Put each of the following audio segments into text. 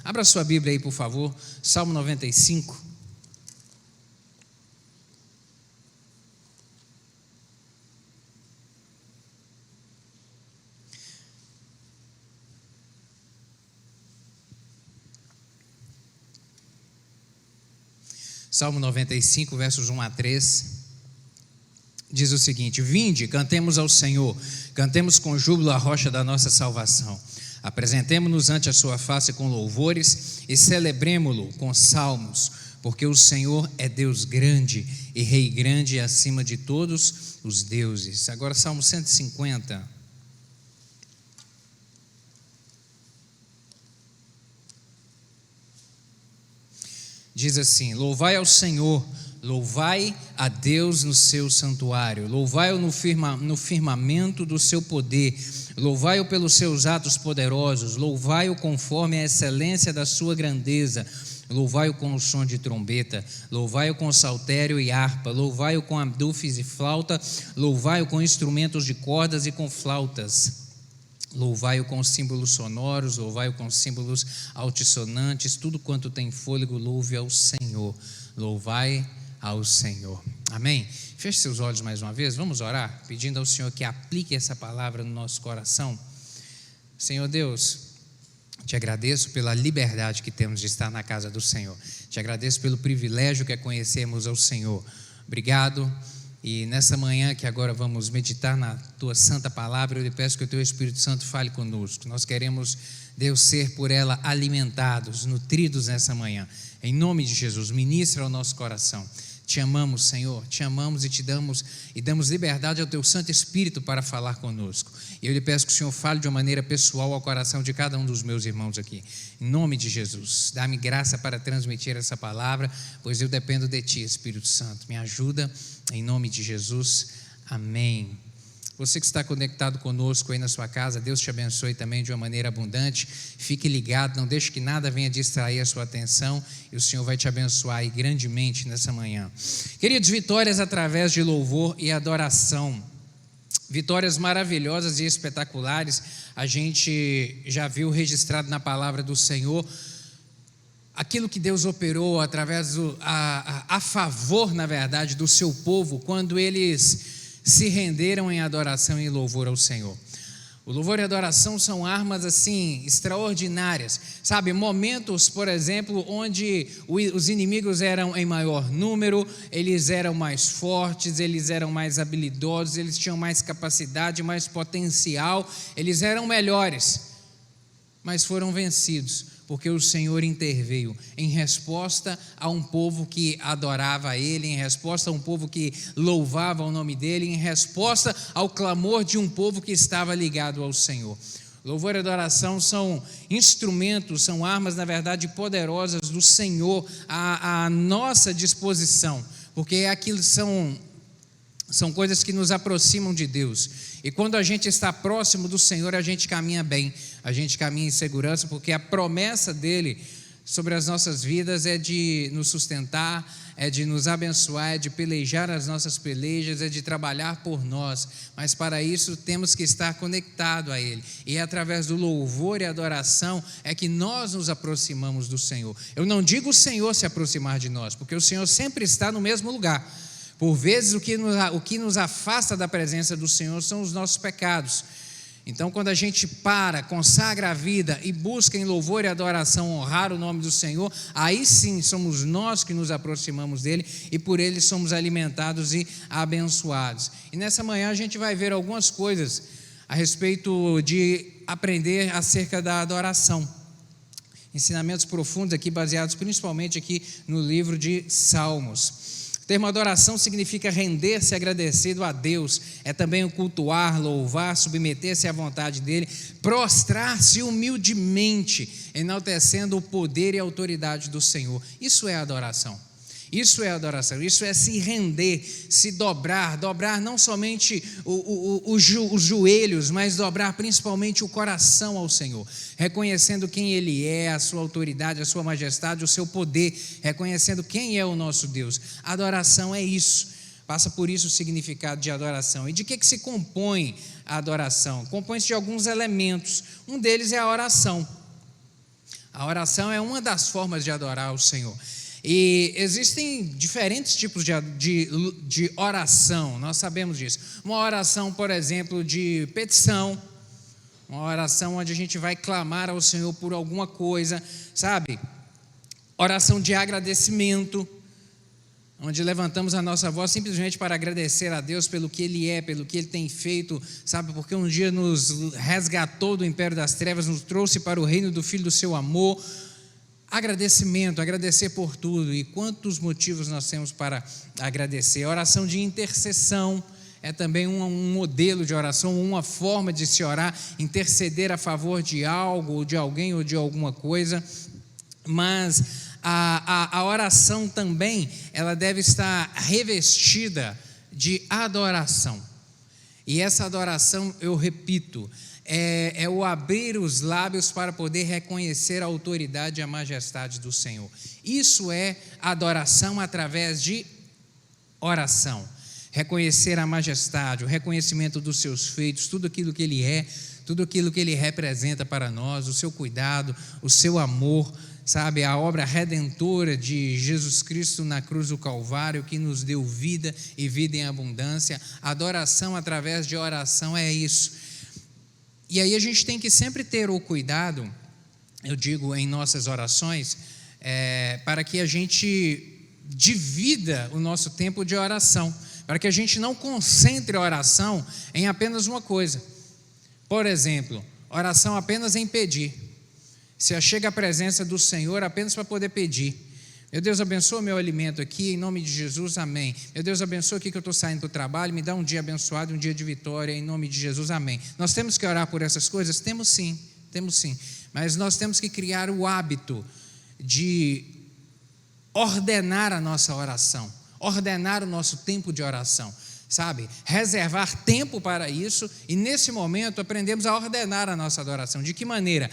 Abra sua Bíblia aí, por favor, Salmo 95. Salmo 95, versos 1 a 3, diz o seguinte: Vinde, cantemos ao Senhor, cantemos com júbilo a rocha da nossa salvação. Apresentemo-nos ante a sua face com louvores e celebremo-lo com salmos, porque o Senhor é Deus grande e Rei grande acima de todos os deuses. Agora Salmo 150. Diz assim: Louvai ao Senhor, louvai a Deus no seu santuário, louvai-o no firmamento do seu poder, louvai-o pelos seus atos poderosos, louvai-o conforme a excelência da sua grandeza, louvai-o com o som de trombeta, louvai-o com saltério e harpa, louvai-o com adufes e flauta, louvai-o com instrumentos de cordas e com flautas. Louvai-o com símbolos sonoros, louvai-o com símbolos altissonantes, tudo quanto tem fôlego, louve ao Senhor, louvai ao Senhor. Amém? Feche seus olhos mais uma vez, vamos orar, pedindo ao Senhor que aplique essa palavra no nosso coração. Senhor Deus, te agradeço pela liberdade que temos de estar na casa do Senhor, te agradeço pelo privilégio que é conhecermos ao Senhor. Obrigado. E nessa manhã que agora vamos meditar na Tua Santa Palavra, eu lhe peço que o Teu Espírito Santo fale conosco. Nós queremos, Deus, ser por ela alimentados, nutridos nessa manhã. Em nome de Jesus, ministra ao nosso coração. Te amamos, Senhor, te amamos e te damos liberdade ao Teu Santo Espírito para falar conosco. E eu lhe peço que o Senhor fale de uma maneira pessoal ao coração de cada um dos meus irmãos aqui. Em nome de Jesus, dá-me graça para transmitir essa palavra, pois eu dependo de Ti, Espírito Santo. Me ajuda, em nome de Jesus. Amém. Você que está conectado conosco aí na sua casa, Deus te abençoe também de uma maneira abundante. Fique ligado, não deixe que nada venha distrair a sua atenção, e o Senhor vai te abençoar aí grandemente nessa manhã. Queridos, vitórias através de louvor e adoração. Vitórias maravilhosas e espetaculares, a gente já viu registrado na palavra do Senhor, aquilo que Deus operou através a favor, na verdade, do seu povo, quando eles se renderam em adoração e louvor ao Senhor. O louvor e a adoração são armas assim extraordinárias, sabe, momentos, por exemplo, onde os inimigos eram em maior número, eles eram mais fortes, eles eram mais habilidosos, eles tinham mais capacidade, mais potencial, eles eram melhores, mas foram vencidos, porque o Senhor interveio em resposta a um povo que adorava a Ele, em resposta a um povo que louvava o nome dEle, em resposta ao clamor de um povo que estava ligado ao Senhor. Louvor e adoração são instrumentos, são armas, na verdade, poderosas do Senhor à nossa disposição, porque aquilo são coisas que nos aproximam de Deus. E quando a gente está próximo do Senhor, a gente caminha bem, a gente caminha em segurança, porque a promessa dEle sobre as nossas vidas é de nos sustentar, é de nos abençoar, é de pelejar as nossas pelejas, é de trabalhar por nós. Mas para isso temos que estar conectado a Ele. E é através do louvor e adoração é que nós nos aproximamos do Senhor. Eu não digo o Senhor se aproximar de nós, porque o Senhor sempre está no mesmo lugar. Por vezes o que nos afasta da presença do Senhor são os nossos pecados. Então, quando a gente consagra a vida e busca em louvor e adoração honrar o nome do Senhor, aí sim somos nós que nos aproximamos dEle e por Ele somos alimentados e abençoados. E nessa manhã a gente vai ver algumas coisas a respeito de aprender acerca da adoração. Ensinamentos profundos aqui, baseados principalmente aqui no livro de Salmos. O termo adoração significa render-se agradecido a Deus, é também o cultuar, louvar, submeter-se à vontade dEle, prostrar-se humildemente, enaltecendo o poder e a autoridade do Senhor. Isso é adoração. Isso é adoração, isso é se render, se dobrar não somente os joelhos, mas dobrar principalmente o coração ao Senhor, reconhecendo quem Ele é, a sua autoridade, a sua majestade, o seu poder, reconhecendo quem é o nosso Deus. Adoração é isso, passa por isso o significado de adoração. E de que se compõe a adoração? Compõe-se de alguns elementos, um deles é a oração. A oração é uma das formas de adorar o Senhor. E existem diferentes tipos de oração, nós sabemos disso. Uma oração, por exemplo, de petição, uma oração onde a gente vai clamar ao Senhor por alguma coisa, sabe? Oração de agradecimento, onde levantamos a nossa voz simplesmente para agradecer a Deus pelo que Ele é, pelo que Ele tem feito, sabe? Porque um dia nos resgatou do império das trevas, nos trouxe para o reino do Filho do seu amor. Agradecimento, agradecer por tudo. E quantos motivos nós temos para agradecer. A oração de intercessão é também um modelo de oração, uma forma de se orar, interceder a favor de algo, ou de alguém, ou de alguma coisa. Mas a oração também, ela deve estar revestida de adoração. E essa adoração, eu repito, é o abrir os lábios para poder reconhecer a autoridade e a majestade do Senhor. Isso é adoração através de oração. Reconhecer a majestade, o reconhecimento dos seus feitos, tudo aquilo que Ele é, tudo aquilo que Ele representa para nós, o seu cuidado, o seu amor, sabe, a obra redentora de Jesus Cristo na cruz do Calvário, que nos deu vida e vida em abundância. Adoração através de oração é isso. E aí a gente tem que sempre ter o cuidado, eu digo em nossas orações, para que a gente divida o nosso tempo de oração, para que a gente não concentre a oração em apenas uma coisa. Por exemplo, oração apenas em pedir. Se achega à presença do Senhor apenas para poder pedir. Meu Deus, abençoa meu alimento aqui, em nome de Jesus, amém. Meu Deus, abençoa aqui que eu estou saindo para o trabalho, me dá um dia abençoado, um dia de vitória, em nome de Jesus, amém. Nós temos que orar por essas coisas? Temos sim. Mas nós temos que criar o hábito de ordenar a nossa oração, ordenar o nosso tempo de oração, sabe? Reservar tempo para isso, e nesse momento aprendemos a ordenar a nossa adoração. De que maneira?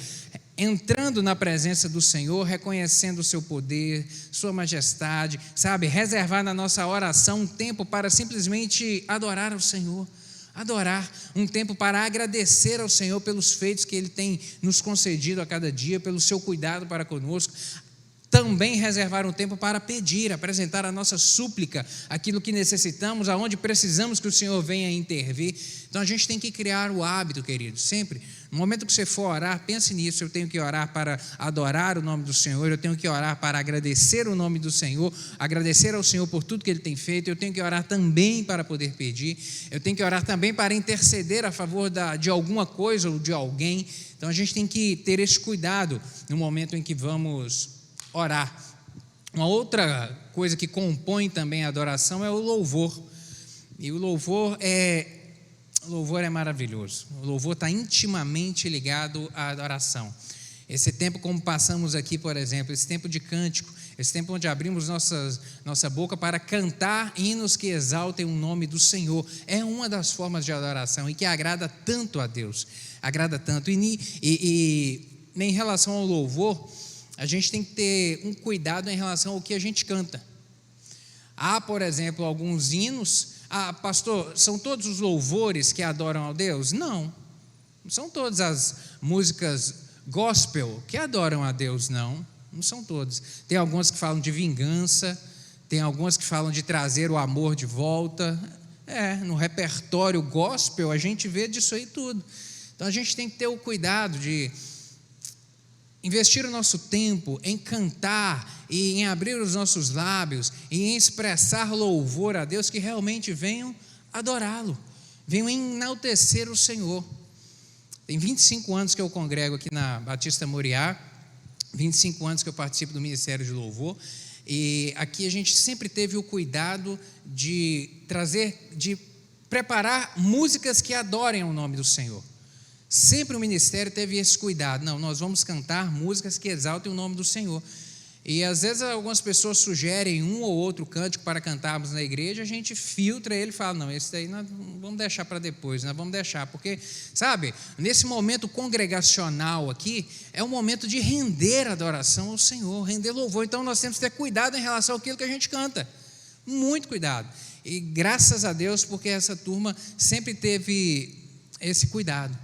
Entrando na presença do Senhor, reconhecendo o seu poder, sua majestade, sabe? Reservar na nossa oração um tempo para simplesmente adorar ao Senhor, adorar, um tempo para agradecer ao Senhor pelos feitos que Ele tem nos concedido a cada dia, pelo seu cuidado para conosco. Também reservar um tempo para pedir, apresentar a nossa súplica, aquilo que necessitamos, aonde precisamos que o Senhor venha intervir. Então a gente tem que criar o hábito, querido, sempre. No momento que você for orar, pense nisso. Eu tenho que orar para adorar o nome do Senhor, eu tenho que orar para agradecer o nome do Senhor, agradecer ao Senhor por tudo que Ele tem feito. Eu tenho que orar também para poder pedir, eu tenho que orar também para interceder a favor de alguma coisa ou de alguém. Então a gente tem que ter esse cuidado no momento em que vamos orar. Uma outra coisa que compõe também a adoração é o louvor. E o louvor é maravilhoso. O louvor está intimamente ligado à adoração. Esse tempo, como passamos aqui, por exemplo, esse tempo de cântico, esse tempo onde abrimos nossa boca para cantar hinos que exaltem o nome do Senhor, é uma das formas de adoração e que agrada tanto a Deus. Agrada tanto. E em relação ao louvor, a gente tem que ter um cuidado em relação ao que a gente canta. Há, por exemplo, alguns hinos. Pastor, são todos os louvores que adoram a Deus? Não são todas as músicas gospel que adoram a Deus, não são todas. Tem algumas que falam de vingança, tem algumas que falam de trazer o amor de volta. No repertório gospel a gente vê disso aí tudo. Então a gente tem que ter o cuidado de investir o nosso tempo em cantar e em abrir os nossos lábios e em expressar louvor a Deus, que realmente venham adorá-lo, venham enaltecer o Senhor. Tem 25 anos que eu congrego aqui na Batista Moriá, 25 anos que eu participo do Ministério de Louvor, e aqui a gente sempre teve o cuidado de preparar músicas que adorem o nome do Senhor. Sempre o ministério teve esse cuidado. Não, nós vamos cantar músicas que exaltem o nome do Senhor. E às vezes algumas pessoas sugerem um ou outro cântico para cantarmos na igreja, a gente filtra ele e fala, não, esse daí nós vamos deixar para depois, nós vamos deixar, porque, sabe, nesse momento congregacional aqui, é um momento de render adoração ao Senhor, render louvor. Então nós temos que ter cuidado em relação àquilo que a gente canta, muito cuidado. E graças a Deus, porque essa turma sempre teve esse cuidado.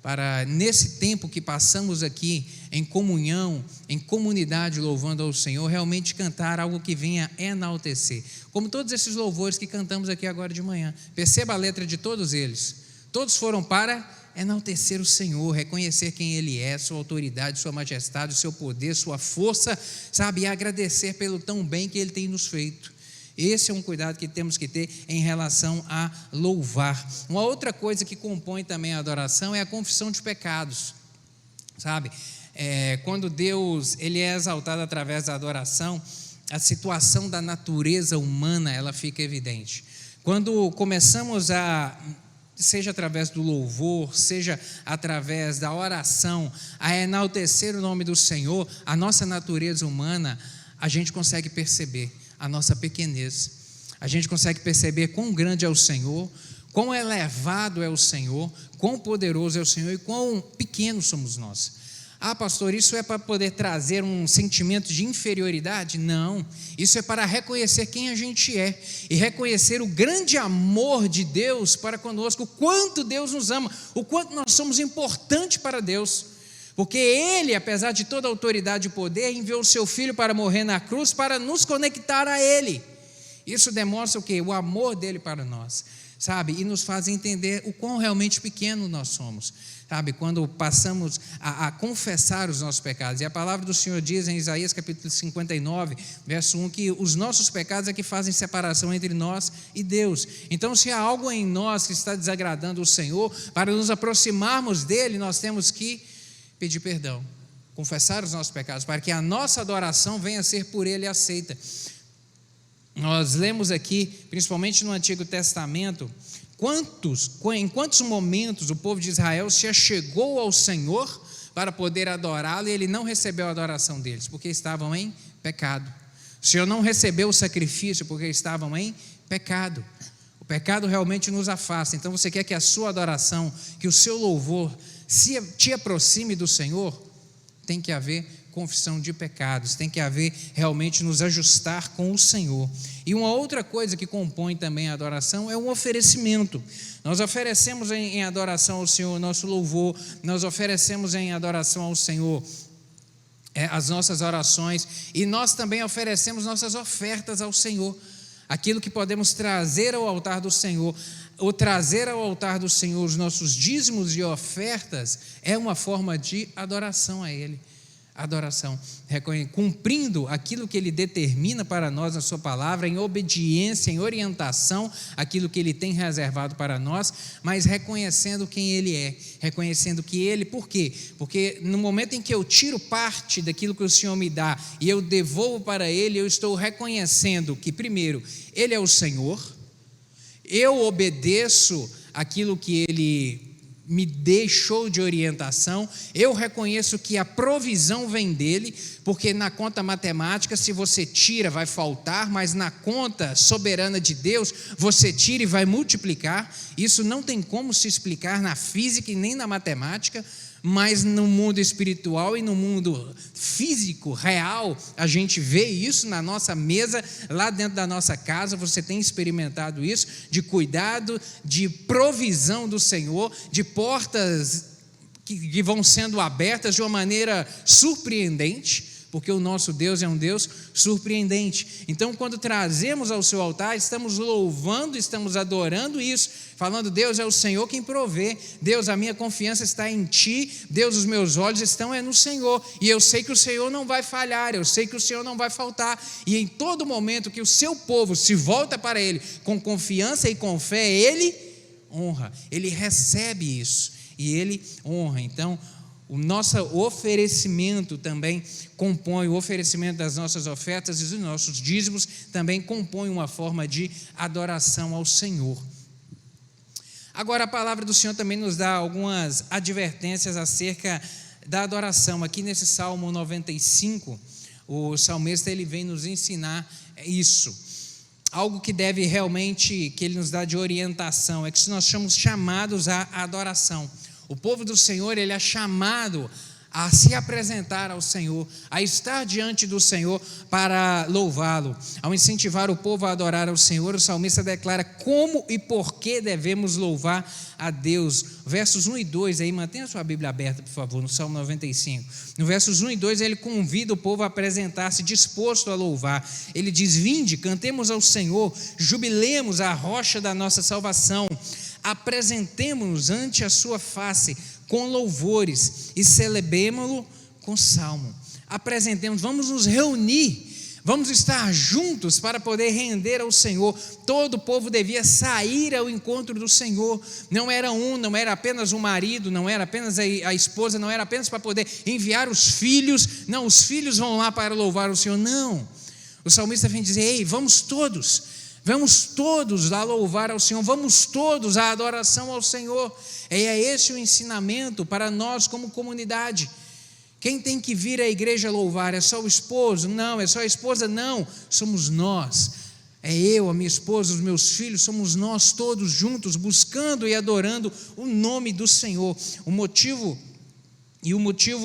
para nesse tempo que passamos aqui em comunhão, em comunidade louvando ao Senhor, realmente cantar algo que venha enaltecer, como todos esses louvores que cantamos aqui agora de manhã. Perceba a letra de todos eles, todos foram para enaltecer o Senhor, reconhecer quem Ele é, sua autoridade, sua majestade, o seu poder, sua força, sabe, e agradecer pelo tão bem que Ele tem nos feito. Esse é um cuidado que temos que ter em relação a louvar. Uma outra coisa que compõe também a adoração é a confissão de pecados, sabe? Quando Deus ele é exaltado através da adoração, a situação da natureza humana ela fica evidente. Quando começamos seja através do louvor, seja através da oração, a enaltecer o nome do Senhor, a nossa natureza humana, a gente consegue perceber a nossa pequenez, a gente consegue perceber quão grande é o Senhor, quão elevado é o Senhor, quão poderoso é o Senhor e quão pequenos somos nós. Ah, pastor, isso é para poder trazer um sentimento de inferioridade? Não, isso é para reconhecer quem a gente é e reconhecer o grande amor de Deus para conosco, o quanto Deus nos ama, o quanto nós somos importantes para Deus. Porque Ele, apesar de toda a autoridade e poder, enviou o seu Filho para morrer na cruz, para nos conectar a Ele. Isso demonstra o quê? O amor dEle para nós, sabe? E nos faz entender o quão realmente pequeno nós somos, sabe? Quando passamos a confessar os nossos pecados. E a palavra do Senhor diz em Isaías capítulo 59, verso 1, que os nossos pecados é que fazem separação entre nós e Deus. Então, se há algo em nós que está desagradando o Senhor, para nos aproximarmos dEle, nós temos que pedir perdão, confessar os nossos pecados, para que a nossa adoração venha a ser por Ele aceita. Nós lemos aqui, principalmente no Antigo Testamento, em quantos momentos o povo de Israel se achegou ao Senhor para poder adorá-lo, e Ele não recebeu a adoração deles, porque estavam em pecado. O Senhor não recebeu o sacrifício, porque estavam em pecado. O pecado realmente nos afasta. Então você quer que a sua adoração, que o seu louvor se te aproxime do Senhor, tem que haver confissão de pecados, tem que haver realmente nos ajustar com o Senhor. E uma outra coisa que compõe também a adoração é o oferecimento. Nós oferecemos em adoração ao Senhor nosso louvor, nós oferecemos em adoração ao Senhor as nossas orações, e nós também oferecemos nossas ofertas ao Senhor, aquilo que podemos trazer ao altar do Senhor. O trazer ao altar do Senhor os nossos dízimos e ofertas é uma forma de adoração a Ele. Adoração, cumprindo aquilo que Ele determina para nós na sua palavra, em obediência, em orientação, aquilo que Ele tem reservado para nós, mas reconhecendo quem Ele é, reconhecendo que Ele, por quê? Porque no momento em que eu tiro parte daquilo que o Senhor me dá e eu devolvo para Ele, eu estou reconhecendo que primeiro, Ele é o Senhor, eu obedeço aquilo que Ele me deixou de orientação, eu reconheço que a provisão vem dEle, porque na conta matemática, se você tira, vai faltar, mas na conta soberana de Deus, você tira e vai multiplicar. Isso não tem como se explicar na física e nem na matemática, mas no mundo espiritual e no mundo físico, real, a gente vê isso na nossa mesa, lá dentro da nossa casa. Você tem experimentado isso, de cuidado, de provisão do Senhor, de portas que vão sendo abertas de uma maneira surpreendente, porque o nosso Deus é um Deus surpreendente. Então, quando trazemos ao seu altar, estamos louvando, estamos adorando isso, falando: Deus é o Senhor quem provê, Deus, a minha confiança está em Ti, Deus, os meus olhos estão no Senhor, e eu sei que o Senhor não vai falhar, eu sei que o Senhor não vai faltar, e em todo momento que o seu povo se volta para Ele com confiança e com fé, Ele honra, Ele recebe isso, e Ele honra. Então, o nosso oferecimento também compõe, o oferecimento das nossas ofertas e dos nossos dízimos também compõe uma forma de adoração ao Senhor. Agora, a palavra do Senhor também nos dá algumas advertências acerca da adoração. Aqui nesse Salmo 95, o salmista ele vem nos ensinar isso. Algo que deve realmente, que ele nos dá de orientação, é que nós somos chamados à adoração. O povo do Senhor, ele é chamado a se apresentar ao Senhor, a estar diante do Senhor para louvá-lo. Ao incentivar o povo a adorar ao Senhor, o salmista declara como e por que devemos louvar a Deus. Versos 1 e 2, aí, mantenha a sua Bíblia aberta, por favor, no Salmo 95. No versos 1 e 2, ele convida o povo a apresentar-se disposto a louvar. Ele diz: vinde, cantemos ao Senhor, jubilemos a rocha da nossa salvação, apresentemo-nos ante a sua face com louvores e celebremo-lo com salmo. Apresentemos, vamos nos reunir, vamos estar juntos para poder render ao Senhor. Todo o povo devia sair ao encontro do Senhor. Não era apenas o marido, não era apenas a esposa, não era apenas para poder enviar os filhos. Não, os filhos vão lá para louvar o Senhor. Não, o salmista vem dizer: ei, vamos todos a louvar ao Senhor, vamos todos à adoração ao Senhor. E é esse o ensinamento para nós como comunidade. Quem tem que vir à igreja louvar? É só o esposo? Não. É só a esposa? Não. Somos nós. É eu, a minha esposa, os meus filhos, somos nós todos juntos, buscando e adorando o nome do Senhor. O motivo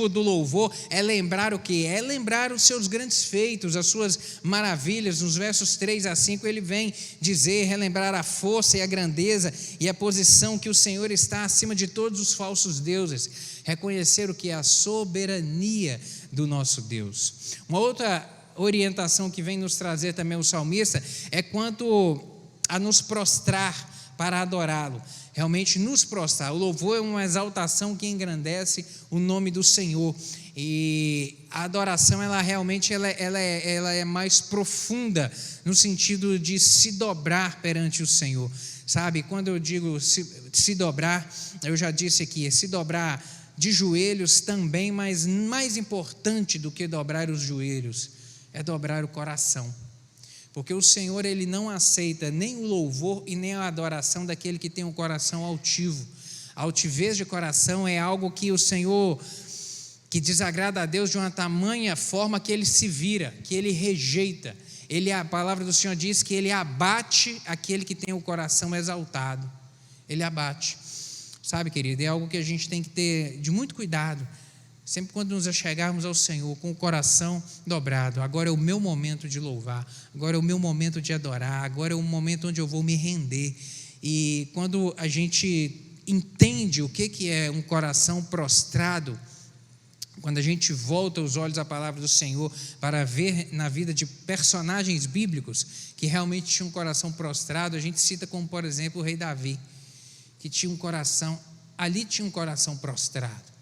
do louvor é lembrar o quê? É lembrar os seus grandes feitos, as suas maravilhas. Nos versos 3 a 5 ele vem dizer, relembrar a força e a grandeza e a posição que o Senhor está acima de todos os falsos deuses. Reconhecer o que é a soberania do nosso Deus. Uma outra orientação que vem nos trazer também o salmista é quanto a nos prostrar para adorá-lo. Realmente nos prostrar. O louvor é uma exaltação que engrandece o nome do Senhor. E a adoração, ela realmente ela é mais profunda, no sentido de se dobrar perante o Senhor. Sabe, quando eu digo se dobrar, eu já disse aqui, se dobrar de joelhos também, mas mais importante do que dobrar os joelhos, é dobrar o coração. Porque o Senhor, Ele não aceita nem o louvor e nem a adoração daquele que tem um coração altivo. A altivez de coração é algo que o Senhor, que desagrada a Deus de uma tamanha forma que Ele se vira, que Ele rejeita. A palavra do Senhor diz que Ele abate aquele que tem o coração exaltado. Ele abate. Sabe, querido, é algo que a gente tem que ter de muito cuidado. Sempre quando nos achegarmos ao Senhor com o coração dobrado, agora é o meu momento de louvar, agora é o meu momento de adorar, agora é o momento onde eu vou me render. E quando a gente entende o que é um coração prostrado, quando a gente volta os olhos à palavra do Senhor para ver na vida de personagens bíblicos que realmente tinham um coração prostrado, a gente cita como, por exemplo, o rei Davi, que tinha um coração prostrado.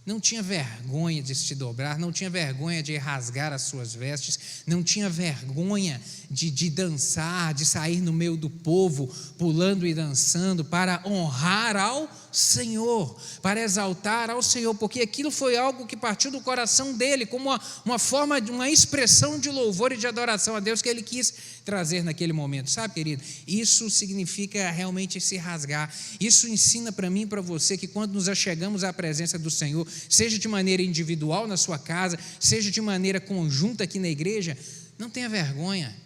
Não tinha vergonha de se dobrar, não tinha vergonha de rasgar as suas vestes, não tinha vergonha de dançar, de sair no meio do povo, pulando e dançando, para honrar ao Senhor, para exaltar ao Senhor, porque aquilo foi algo que partiu do coração dele, como uma forma, uma expressão de louvor e de adoração a Deus que ele quis trazer naquele momento. Sabe, querido, isso significa realmente se rasgar. Isso ensina para mim e para você que quando nos achegamos à presença do Senhor, seja de maneira individual na sua casa, seja de maneira conjunta aqui na igreja, não tenha vergonha.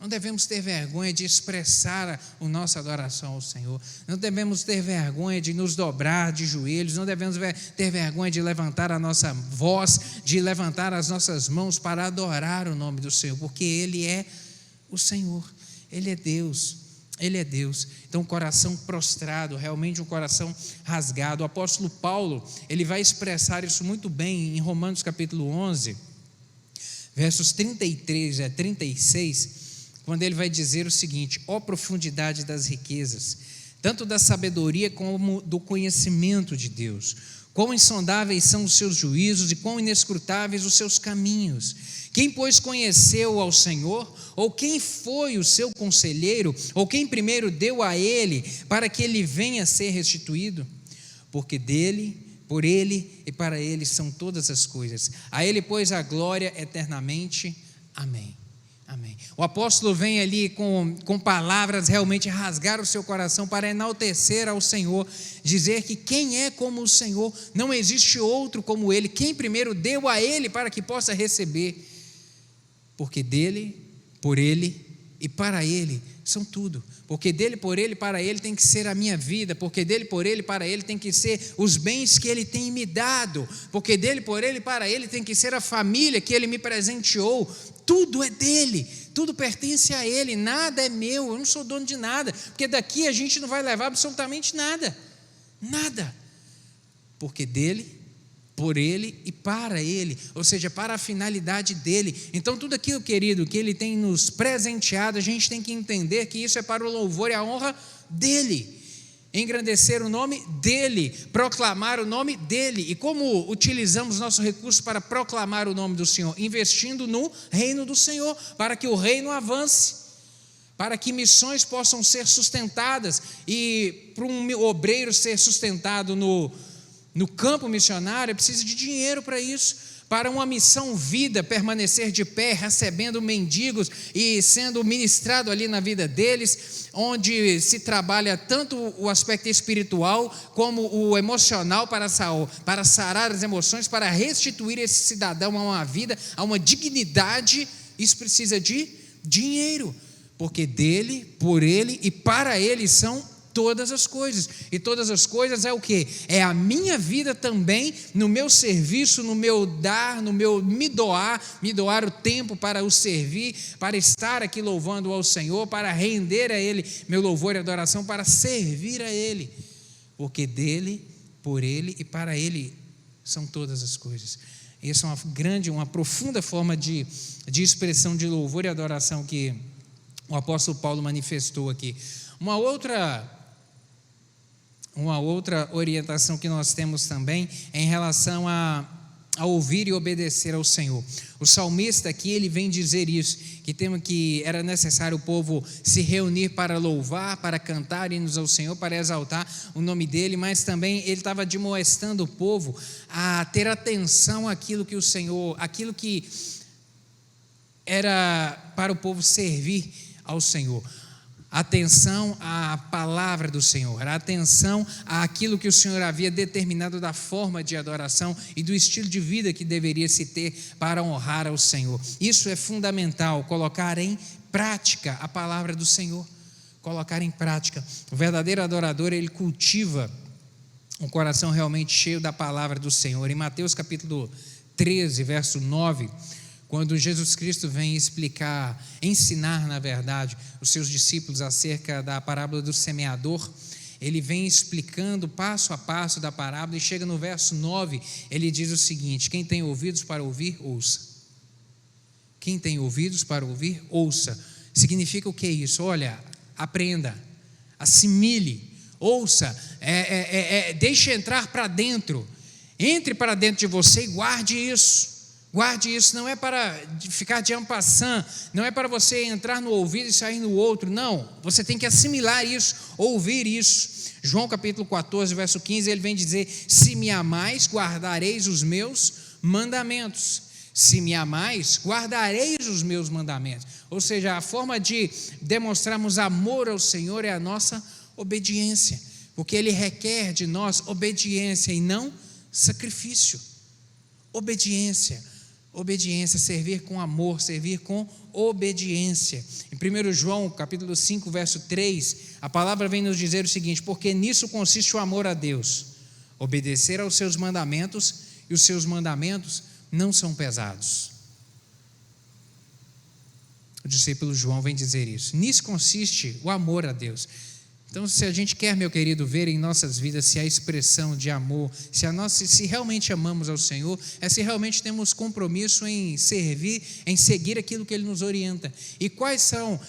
Não devemos ter vergonha de expressar a nossa adoração ao Senhor. Não devemos ter vergonha de nos dobrar de joelhos. Não devemos ter vergonha de levantar a nossa voz, de levantar as nossas mãos para adorar o nome do Senhor, porque Ele é o Senhor, Ele é Deus. Ele é Deus. Então, um coração prostrado, realmente um coração rasgado. O apóstolo Paulo, ele vai expressar isso muito bem em Romanos capítulo 11, versos 33 a 36, quando ele vai dizer o seguinte: ó profundidade das riquezas, tanto da sabedoria como do conhecimento de Deus, quão insondáveis são os seus juízos e quão inescrutáveis os seus caminhos. Quem, pois, conheceu ao Senhor? Ou quem foi o seu conselheiro? Ou quem primeiro deu a ele para que ele venha a ser restituído? Porque dele, por ele e para ele são todas as coisas. A ele, pois, a glória eternamente. Amém. Amém. O apóstolo vem ali com palavras realmente rasgar o seu coração para enaltecer ao Senhor, dizer que quem é como o Senhor, não existe outro como Ele, quem primeiro deu a Ele para que possa receber, porque dele, por Ele e para Ele são tudo, porque dele, por ele, para ele tem que ser a minha vida, porque dele, por ele, para ele tem que ser os bens que ele tem me dado, porque dele, por ele, para ele tem que ser a família que ele me presenteou. Tudo é dele, tudo pertence a ele, nada é meu, eu não sou dono de nada, porque daqui a gente não vai levar absolutamente nada, porque dele, por ele e para ele, ou seja, para a finalidade dele. Então tudo aquilo, querido, que ele tem nos presenteado, a gente tem que entender que isso é para o louvor e a honra dele, engrandecer o nome dele, proclamar o nome dele. E como utilizamos nosso recurso para proclamar o nome do Senhor? Investindo no reino do Senhor, para que o reino avance, para que missões possam ser sustentadas, e para um obreiro ser sustentado no campo missionário, precisa de dinheiro para isso. Para uma missão vida permanecer de pé, recebendo mendigos e sendo ministrado ali na vida deles, onde se trabalha tanto o aspecto espiritual como o emocional para sarar as emoções, para restituir esse cidadão a uma vida, a uma dignidade. Isso precisa de dinheiro, porque dele, por ele e para ele são todas as coisas. E todas as coisas é o quê? É a minha vida também, no meu serviço, no meu dar, no meu me doar o tempo para o servir, para estar aqui louvando ao Senhor, para render a Ele meu louvor e adoração, para servir a Ele, porque dele, por ele e para ele são todas as coisas. Essa é uma profunda forma de expressão de louvor e adoração que o apóstolo Paulo manifestou aqui. Uma outra orientação que nós temos também é em relação a ouvir e obedecer ao Senhor. O salmista aqui, ele vem dizer isso, que era necessário o povo se reunir para louvar, para cantar hinos ao Senhor, para exaltar o nome dele, mas também ele estava admoestando o povo a ter atenção àquilo que o Senhor, aquilo que era para o povo servir ao Senhor. Atenção à palavra do Senhor, atenção àquilo que o Senhor havia determinado da forma de adoração e do estilo de vida que deveria se ter para honrar ao Senhor. Isso é fundamental, colocar em prática a palavra do Senhor, colocar em prática. O verdadeiro adorador, ele cultiva um coração realmente cheio da palavra do Senhor. Em Mateus capítulo 13, verso 9, quando Jesus Cristo vem ensinar, na verdade, os seus discípulos acerca da parábola do semeador, ele vem explicando passo a passo da parábola, e chega no verso 9, ele diz o seguinte: quem tem ouvidos para ouvir, ouça. Quem tem ouvidos para ouvir, ouça. Significa o que isso? Olha, aprenda, assimile, ouça, deixe entrar para dentro, entre para dentro de você e guarde isso. Guarde isso, não é para ficar de en passant, não é para você entrar no ouvido e sair no outro, não, você tem que assimilar isso, ouvir isso. João capítulo 14, verso 15, ele vem dizer: se me amais, guardareis os meus mandamentos. Se me amais, guardareis os meus mandamentos. Ou seja, a forma de demonstrarmos amor ao Senhor é a nossa obediência, porque Ele requer de nós obediência e não sacrifício. Obediência, servir com amor, servir com obediência. Em 1 João, capítulo 5, verso 3, a palavra vem nos dizer o seguinte: porque nisso consiste o amor a Deus, obedecer aos seus mandamentos, e os seus mandamentos não são pesados. O discípulo João vem dizer isso. Nisso consiste o amor a Deus. Então, se a gente quer, meu querido, ver em nossas vidas se a expressão de amor, se realmente amamos ao Senhor, é se realmente temos compromisso em servir, em seguir aquilo que Ele nos orienta. E quais são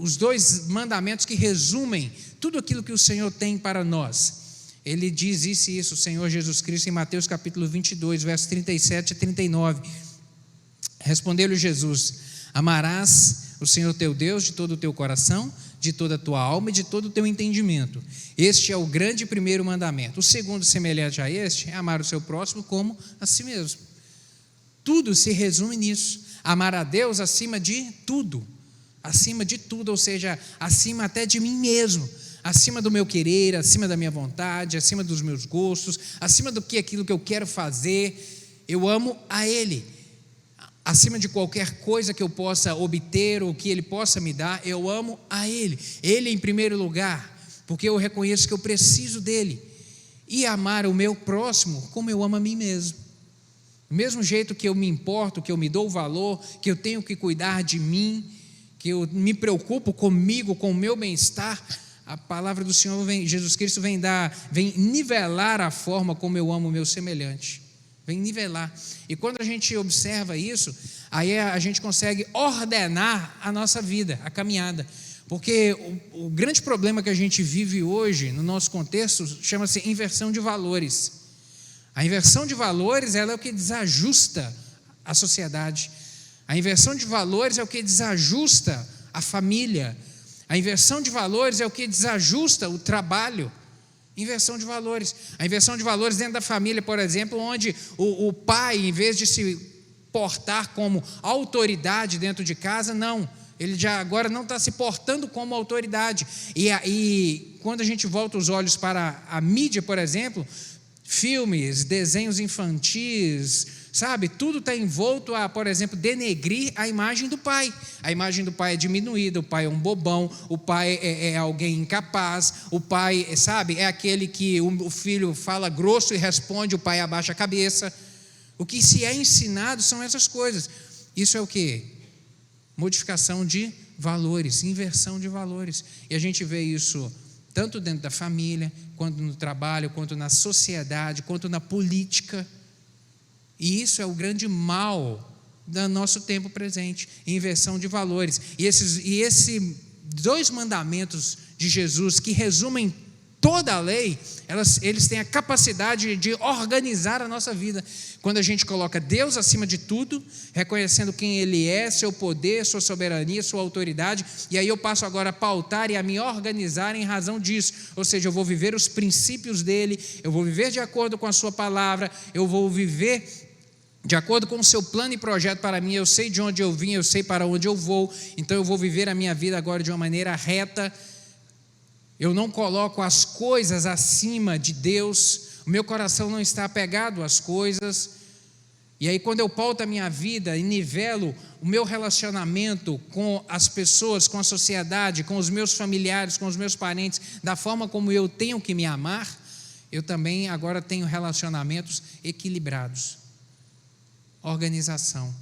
os dois mandamentos que resumem tudo aquilo que o Senhor tem para nós? Ele diz isso, o Senhor Jesus Cristo, em Mateus capítulo 22, versos 37 a 39. Respondeu-lhe Jesus: amarás o Senhor teu Deus de todo o teu coração, de toda a tua alma e de todo o teu entendimento. Este é o grande primeiro mandamento. O segundo, semelhante a este, é amar o seu próximo como a si mesmo. Tudo se resume nisso: amar a Deus acima de tudo, ou seja, acima até de mim mesmo, acima do meu querer, acima da minha vontade, acima dos meus gostos, acima do que aquilo que eu quero fazer. Eu amo a Ele. acima de qualquer coisa que eu possa obter ou que Ele possa me dar, eu amo a Ele. Ele em primeiro lugar, porque eu reconheço que eu preciso dEle. E amar o meu próximo como eu amo a mim mesmo. Do mesmo jeito que eu me importo, que eu me dou valor, que eu tenho que cuidar de mim, que eu me preocupo comigo, com o meu bem-estar, a palavra do Senhor, Jesus Cristo, vem nivelar a forma como eu amo o meu semelhante. Vem nivelar. E quando a gente observa isso, aí a gente consegue ordenar a nossa vida, a caminhada. Porque o grande problema que a gente vive hoje, no nosso contexto, chama-se inversão de valores. A inversão de valores, ela é o que desajusta a sociedade. A inversão de valores é o que desajusta a família. A inversão de valores é o que desajusta o trabalho. Inversão de valores. A inversão de valores dentro da família, por exemplo, onde o pai, em vez de se portar como autoridade dentro de casa, não. Ele já agora não está se portando como autoridade. E quando a gente volta os olhos para a mídia, por exemplo, filmes, desenhos infantis, sabe? Tudo está envolto a, por exemplo, denegrir a imagem do pai. A imagem do pai é diminuída, o pai é um bobão, o pai é alguém incapaz, o pai, sabe, é aquele que o filho fala grosso e responde, o pai abaixa a cabeça. O que se é ensinado são essas coisas. Isso é o quê? Modificação de valores, inversão de valores. E a gente vê isso tanto dentro da família, quanto no trabalho, quanto na sociedade, quanto na política. E isso é o grande mal do nosso tempo presente, inversão de valores. E esses 2 mandamentos de Jesus, que resumem toda a lei, eles têm a capacidade de organizar a nossa vida. Quando a gente coloca Deus acima de tudo, reconhecendo quem Ele é, seu poder, sua soberania, sua autoridade, e aí eu passo agora a pautar e a me organizar em razão disso. Ou seja, eu vou viver os princípios dEle, eu vou viver de acordo com a sua palavra, eu vou viver de acordo com o seu plano e projeto para mim. Eu sei de onde eu vim, eu sei para onde eu vou, então eu vou viver a minha vida agora de uma maneira reta. Eu não coloco as coisas acima de Deus, o meu coração não está apegado às coisas. E aí quando eu pauto a minha vida e nivelo o meu relacionamento com as pessoas, com a sociedade, com os meus familiares, com os meus parentes, da forma como eu tenho que me amar, eu também agora tenho relacionamentos equilibrados. Organização.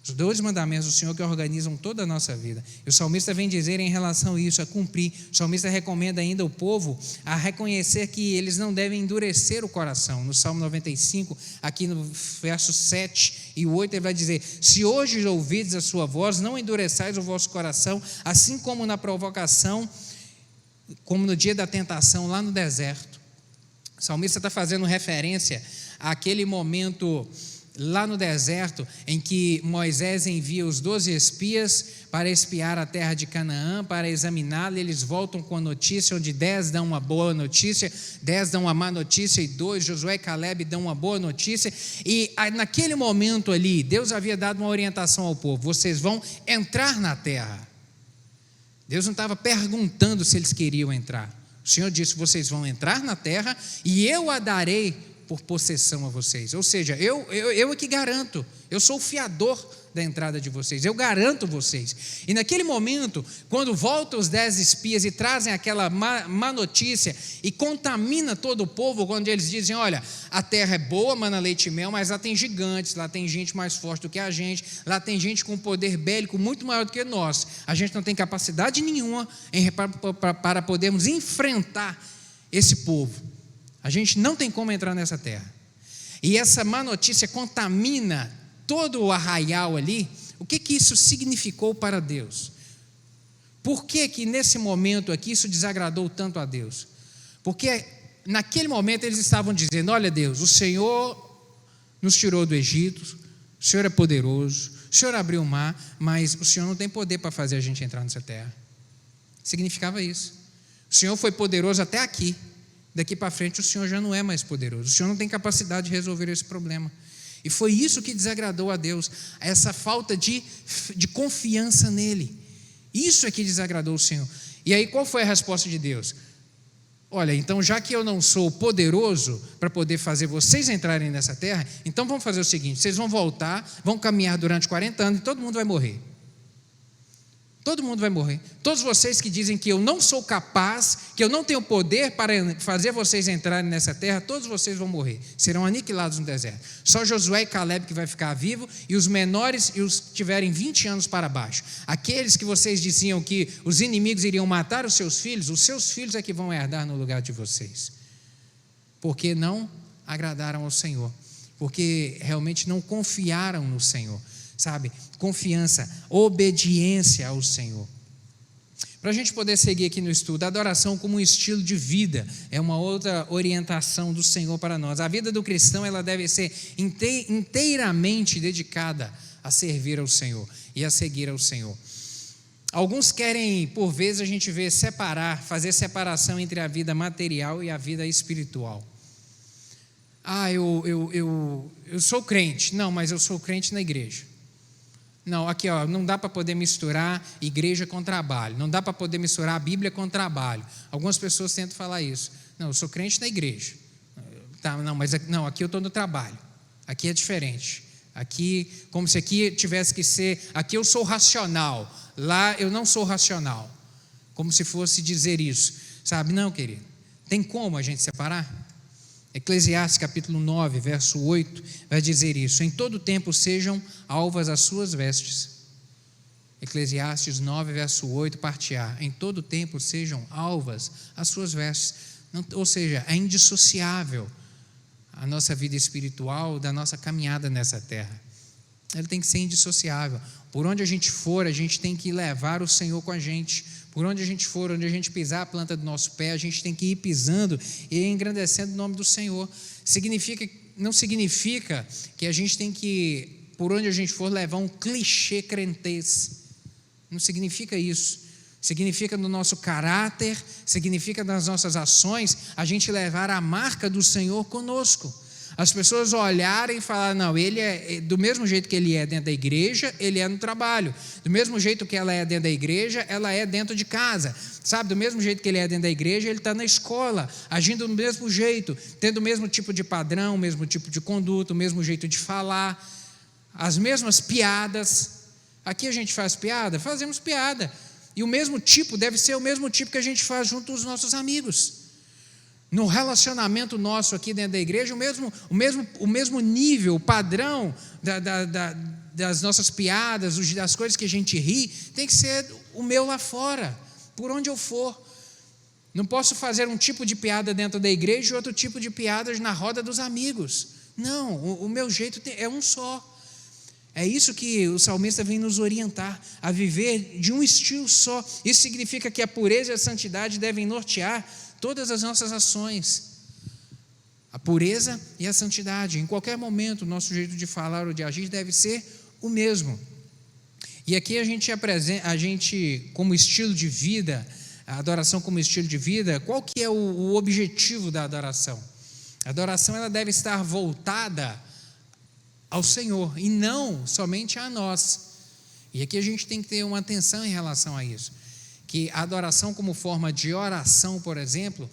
Os 2 mandamentos do Senhor que organizam toda a nossa vida. E o salmista vem dizer em relação a isso, a cumprir. O salmista recomenda ainda ao povo a reconhecer que eles não devem endurecer o coração. No Salmo 95, aqui no versos 7 e 8, ele vai dizer: se hoje ouvides a sua voz, não endureçais o vosso coração, assim como na provocação, como no dia da tentação lá no deserto. O salmista está fazendo referência àquele momento lá no deserto, em que Moisés envia os 12 espias para espiar a terra de Canaã, para examiná-la. Eles voltam com a notícia, onde 10 dão uma boa notícia, 10 dão uma má notícia, e 2, Josué e Caleb, dão uma boa notícia. E naquele momento ali, Deus havia dado uma orientação ao povo: vocês vão entrar na terra. Deus não estava perguntando se eles queriam entrar. O Senhor disse: vocês vão entrar na terra e eu a darei por possessão a vocês. Ou seja, eu é que garanto, eu sou o fiador da entrada de vocês, eu garanto vocês. E naquele momento, quando voltam os 10 espias e trazem aquela má notícia e contamina todo o povo, quando eles dizem: olha, a terra é boa, mana leite e mel, mas lá tem gigantes, lá tem gente mais forte do que a gente, lá tem gente com poder bélico muito maior do que nós, a gente não tem capacidade nenhuma para podermos enfrentar esse povo. A gente não tem como entrar nessa terra. E essa má notícia contamina todo o arraial ali. O que isso significou para Deus? Por que nesse momento aqui isso desagradou tanto a Deus? Porque naquele momento eles estavam dizendo: olha Deus, o Senhor nos tirou do Egito, o Senhor é poderoso, o Senhor abriu o mar, mas o Senhor não tem poder para fazer a gente entrar nessa terra. Significava isso. O Senhor foi poderoso até aqui. Daqui para frente o Senhor já não é mais poderoso. O Senhor não tem capacidade de resolver esse problema. E foi isso que desagradou a Deus, essa falta de confiança nele. Isso é que desagradou o Senhor. E aí qual foi a resposta de Deus? olha, então já que eu não sou poderoso para poder fazer vocês entrarem nessa terra, então vamos fazer o seguinte: vocês vão voltar, vão caminhar durante 40 anos e todo mundo vai morrer. Todo mundo vai morrer. Todos vocês que dizem que eu não sou capaz, que eu não tenho poder para fazer vocês entrarem nessa terra, todos vocês vão morrer, serão aniquilados no deserto. Só Josué e Caleb que vai ficar vivo, e os menores e os que tiverem 20 anos para baixo. Aqueles que vocês diziam que os inimigos iriam matar os seus filhos é que vão herdar no lugar de vocês. Porque não agradaram ao Senhor, porque realmente não confiaram no Senhor. Sabe, confiança, obediência ao Senhor. Para a gente poder seguir aqui no estudo, a adoração como um estilo de vida é uma outra orientação do Senhor para nós. A vida do cristão, ela deve ser inteiramente dedicada a servir ao Senhor e a seguir ao Senhor. Alguns querem, por vezes, a gente vê fazer separação entre a vida material e a vida espiritual. Eu sou crente. Não, mas eu sou crente na igreja. Não, aqui não dá para poder misturar igreja com trabalho, não dá para poder misturar a Bíblia com trabalho. Algumas pessoas tentam falar isso. Não, eu sou crente na igreja. Tá, não, aqui eu estou no trabalho. Aqui é diferente. Aqui, como se aqui tivesse que ser, aqui eu sou racional, lá eu não sou racional. Como se fosse dizer isso, sabe? Não, querido, tem como a gente separar? Eclesiastes capítulo 9, verso 8, vai dizer isso: em todo tempo sejam alvas as suas vestes. Eclesiastes 9, verso 8, parte A: em todo tempo sejam alvas as suas vestes. Ou seja, é indissociável a nossa vida espiritual da nossa caminhada nessa terra. Ela tem que ser indissociável. Por onde a gente for, a gente tem que levar o Senhor com a gente. Por onde a gente for, onde a gente pisar a planta do nosso pé, a gente tem que ir pisando e engrandecendo o nome do Senhor. Não significa que a gente tem que, por onde a gente for, levar um clichê crentez. Não significa isso. Significa no nosso caráter, significa nas nossas ações, a gente levar a marca do Senhor conosco. As pessoas olharem e falar: não, ele é do mesmo jeito que ele é dentro da igreja, ele é no trabalho. Do mesmo jeito que ela é dentro da igreja, ela é dentro de casa. Sabe, do mesmo jeito que ele é dentro da igreja, ele está na escola, agindo do mesmo jeito, tendo o mesmo tipo de padrão, o mesmo tipo de conduta, o mesmo jeito de falar, as mesmas piadas. Aqui a gente faz piada? Fazemos piada. E o mesmo tipo deve ser o mesmo tipo que a gente faz junto aos nossos amigos. No relacionamento nosso aqui dentro da igreja, o mesmo nível, o padrão das nossas piadas, das coisas que a gente ri, tem que ser o meu lá fora, por onde eu for. Não posso fazer um tipo de piada dentro da igreja e outro tipo de piadas na roda dos amigos. Não, o meu jeito é um só. É isso que o salmista vem nos orientar, a viver de um estilo só. Isso significa que a pureza e a santidade devem nortear todas as nossas ações. A pureza e a santidade. Em qualquer momento, o nosso jeito de falar ou de agir deve ser o mesmo. E aqui a gente, como estilo de vida, a adoração como estilo de vida, qual que é o objetivo da adoração? A adoração, ela deve estar voltada ao Senhor e não somente a nós. E aqui a gente tem que ter uma atenção em relação a isso, que a adoração como forma de oração, por exemplo,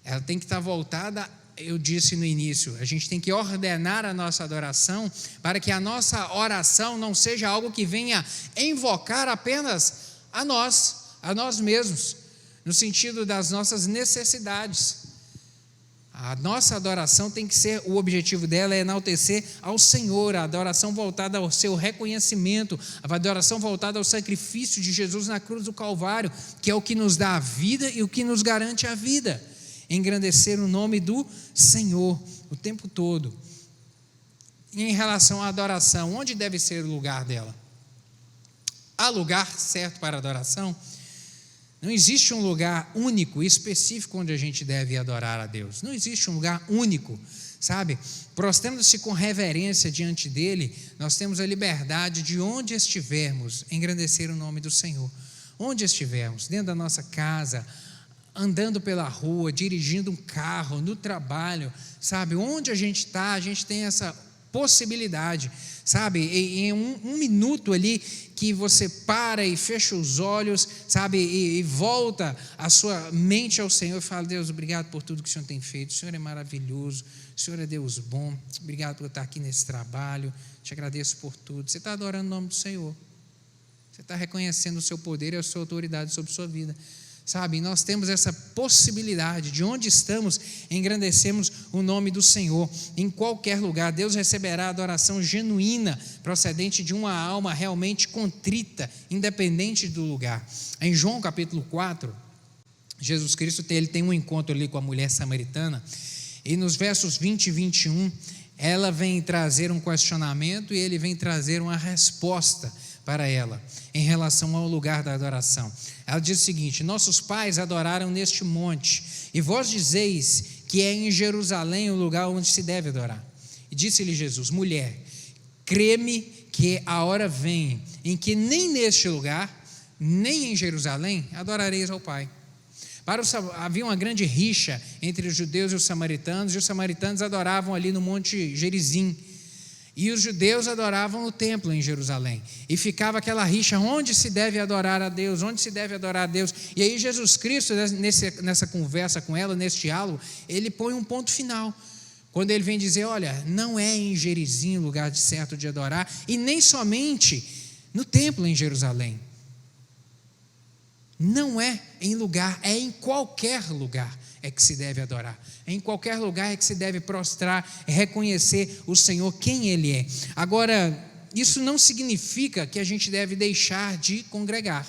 ela tem que estar voltada, eu disse no início, a gente tem que ordenar a nossa adoração para que a nossa oração não seja algo que venha invocar apenas a nós mesmos, no sentido das nossas necessidades. A nossa adoração tem que ser, o objetivo dela é enaltecer ao Senhor, a adoração voltada ao seu reconhecimento, a adoração voltada ao sacrifício de Jesus na cruz do Calvário, que é o que nos dá a vida e o que nos garante a vida. Engrandecer o nome do Senhor o tempo todo. E em relação à adoração, onde deve ser o lugar dela? Há lugar certo para a adoração? Não existe um lugar único, específico, onde a gente deve adorar a Deus. Não existe um lugar único, sabe? Prostrando-se com reverência diante dEle, nós temos a liberdade de onde estivermos, engrandecer o nome do Senhor. Onde estivermos, dentro da nossa casa, andando pela rua, dirigindo um carro, no trabalho, sabe? Onde a gente está, a gente tem essa possibilidade, sabe? Em um minuto ali que você para e fecha os olhos, sabe? E volta a sua mente ao Senhor e fala: Deus, obrigado por tudo que o Senhor tem feito, o Senhor é maravilhoso, o Senhor é Deus bom, obrigado por estar aqui nesse trabalho, te agradeço por tudo. Você está adorando o nome do Senhor, você está reconhecendo o seu poder e a sua autoridade sobre a sua vida. Sabe, nós temos essa possibilidade de onde estamos, engrandecemos o nome do Senhor, em qualquer lugar. Deus receberá a adoração genuína, procedente de uma alma realmente contrita, independente do lugar. Em João capítulo 4, Jesus Cristo ele tem um encontro ali com a mulher samaritana, e nos versos 20 e 21, ela vem trazer um questionamento e ele vem trazer uma resposta para ela, em relação ao lugar da adoração. Ela diz o seguinte: nossos pais adoraram neste monte, e vós dizeis que é em Jerusalém o lugar onde se deve adorar. E disse-lhe Jesus: mulher, crê-me que a hora vem, em que nem neste lugar, nem em Jerusalém, adorareis ao Pai. Havia uma grande rixa entre os judeus e os samaritanos adoravam ali no Monte Gerizim, e os judeus adoravam no templo em Jerusalém, e ficava aquela rixa: onde se deve adorar a Deus, onde se deve adorar a Deus. E aí Jesus Cristo, nessa conversa com ela, nesse diálogo, ele põe um ponto final, quando ele vem dizer: olha, não é em Gerizim o lugar certo de adorar, e nem somente no templo em Jerusalém, não é em lugar, é em qualquer lugar é que se deve adorar, em qualquer lugar é que se deve prostrar, reconhecer o Senhor, quem Ele é. Agora, isso não significa que a gente deve deixar de congregar.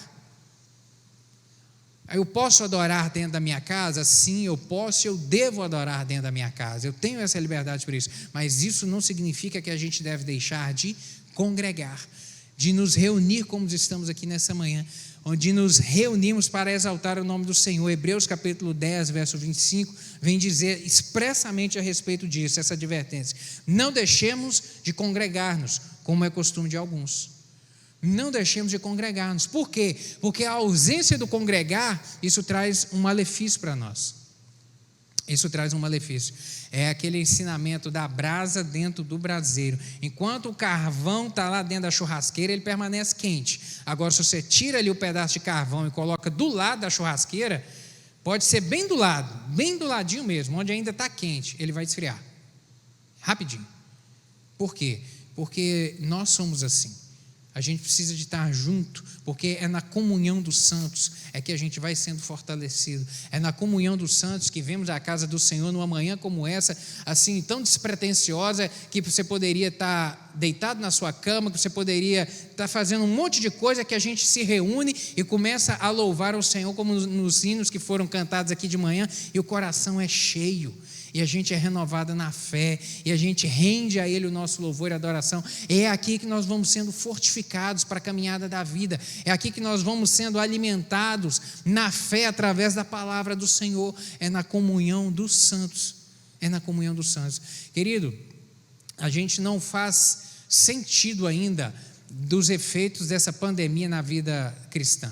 Eu posso adorar dentro da minha casa? Sim, eu posso, eu devo adorar dentro da minha casa, eu tenho essa liberdade por isso, mas isso não significa que a gente deve deixar de congregar, de nos reunir como estamos aqui nessa manhã, onde nos reunimos para exaltar o nome do Senhor. Hebreus capítulo 10, verso 25, vem dizer expressamente a respeito disso, essa advertência: não deixemos de congregar-nos, como é costume de alguns. Não deixemos de congregar-nos. Por quê? Porque a ausência do congregar, isso traz um malefício para nós. Isso traz um malefício. É aquele ensinamento da brasa dentro do braseiro. Enquanto o carvão está lá dentro da churrasqueira, ele permanece quente. Agora, se você tira ali o pedaço de carvão e coloca do lado da churrasqueira, pode ser bem do lado, bem do ladinho mesmo, onde ainda está quente, ele vai esfriar rapidinho. Por quê? Porque nós somos assim. A gente precisa de estar junto, porque é na comunhão dos santos é que a gente vai sendo fortalecido. É na comunhão dos santos que vemos a casa do Senhor numa manhã como essa, assim tão despretensiosa, que você poderia estar deitado na sua cama, que você poderia estar fazendo um monte de coisa, que a gente se reúne e começa a louvar o Senhor, como nos hinos que foram cantados aqui de manhã, e o coração é cheio. E a gente é renovada na fé, e a gente rende a Ele o nosso louvor e adoração. É aqui que nós vamos sendo fortificados para a caminhada da vida, é aqui que nós vamos sendo alimentados na fé através da palavra do Senhor. É na comunhão dos santos, é na comunhão dos santos. Querido, a gente não faz sentido ainda dos efeitos dessa pandemia na vida cristã.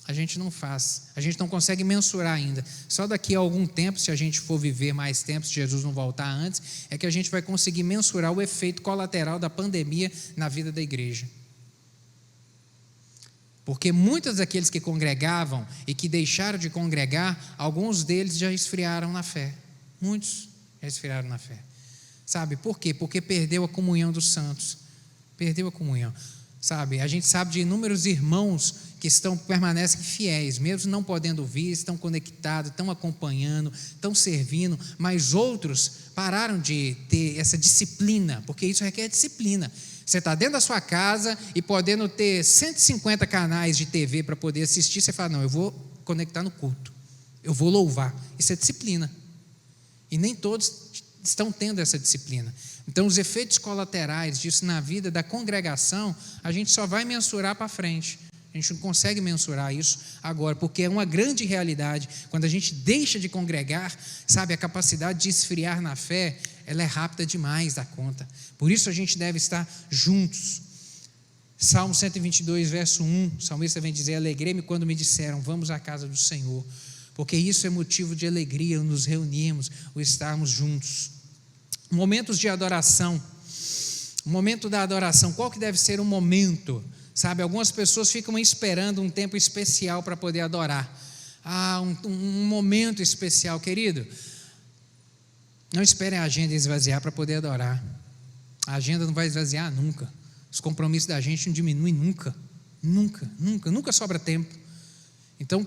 A gente não faz, a gente não consegue mensurar ainda. Só daqui a algum tempo, se a gente for viver mais tempo, se Jesus não voltar antes, é que a gente vai conseguir mensurar o efeito colateral da pandemia na vida da igreja. Porque muitos daqueles que congregavam e que deixaram de congregar, alguns deles já esfriaram na fé. Muitos já esfriaram na fé. Sabe por quê? Porque perdeu a comunhão dos santos. Perdeu a comunhão. Sabe, a gente sabe de inúmeros irmãos que permanecem fiéis, mesmo não podendo vir, estão conectados, estão acompanhando, estão servindo, mas outros pararam de ter essa disciplina, porque isso requer disciplina. Você está dentro da sua casa e podendo ter 150 canais de TV para poder assistir, você fala: não, eu vou conectar no culto, eu vou louvar. Isso é disciplina, e nem todos estão tendo essa disciplina. Então, os efeitos colaterais disso na vida da congregação, a gente só vai mensurar para frente. A gente não consegue mensurar isso agora, porque é uma grande realidade. Quando a gente deixa de congregar, sabe, a capacidade de esfriar na fé, ela é rápida demais da conta. Por isso a gente deve estar juntos. Salmo 122, verso 1, o salmista vem dizer: alegrei-me quando me disseram, vamos à casa do Senhor. Porque isso é motivo de alegria, nos reunirmos, o estarmos juntos. Momentos de adoração. O momento da adoração, qual que deve ser o momento? Sabe, algumas pessoas ficam esperando um tempo especial para poder adorar. Um momento especial, querido. Não esperem a agenda esvaziar para poder adorar. A agenda não vai esvaziar nunca. Os compromissos da gente não diminuem nunca. Nunca sobra tempo. Então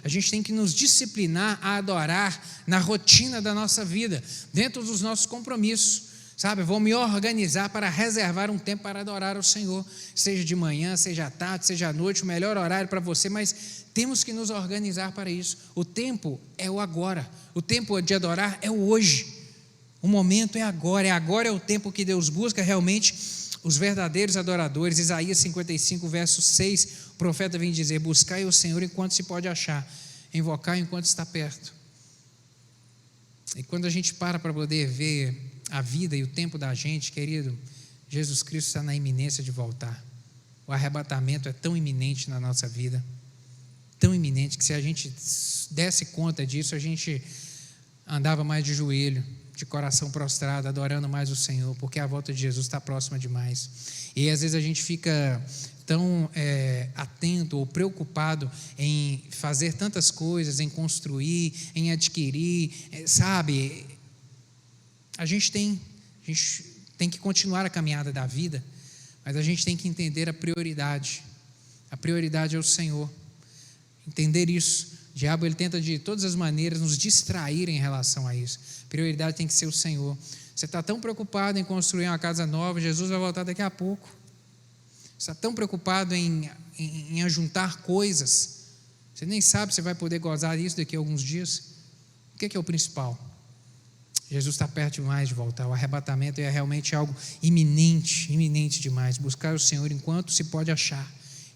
a gente tem que nos disciplinar a adorar na rotina da nossa vida, dentro dos nossos compromissos, sabe? Vou me organizar para reservar um tempo para adorar ao Senhor, seja de manhã, seja à tarde, seja à noite, o melhor horário para você, mas temos que nos organizar para isso. O tempo é o agora, o tempo de adorar é o hoje, o momento é agora é o tempo que Deus busca realmente os verdadeiros adoradores. Isaías 55, verso 6, o profeta vem dizer: buscai o Senhor enquanto se pode achar, invocai enquanto está perto. E quando a gente para poder ver a vida e o tempo da gente, querido, Jesus Cristo está na iminência de voltar. O arrebatamento é tão iminente na nossa vida, tão iminente, que se a gente desse conta disso, a gente andava mais de joelho, de coração prostrado, adorando mais o Senhor, porque a volta de Jesus está próxima demais. E às vezes a gente fica tão atento ou preocupado em fazer tantas coisas, em construir, em adquirir, sabe? A gente tem que continuar a caminhada da vida, mas a gente tem que entender a prioridade. A prioridade é o Senhor. Entender isso. O diabo, ele tenta de todas as maneiras nos distrair em relação a isso. A prioridade tem que ser o Senhor. Você está tão preocupado em construir uma casa nova, Jesus vai voltar daqui a pouco. Você está tão preocupado em ajuntar coisas, você nem sabe se vai poder gozar disso daqui a alguns dias. O que é o principal? Jesus está perto demais de voltar. O arrebatamento é realmente algo iminente demais. Buscar o Senhor enquanto se pode achar.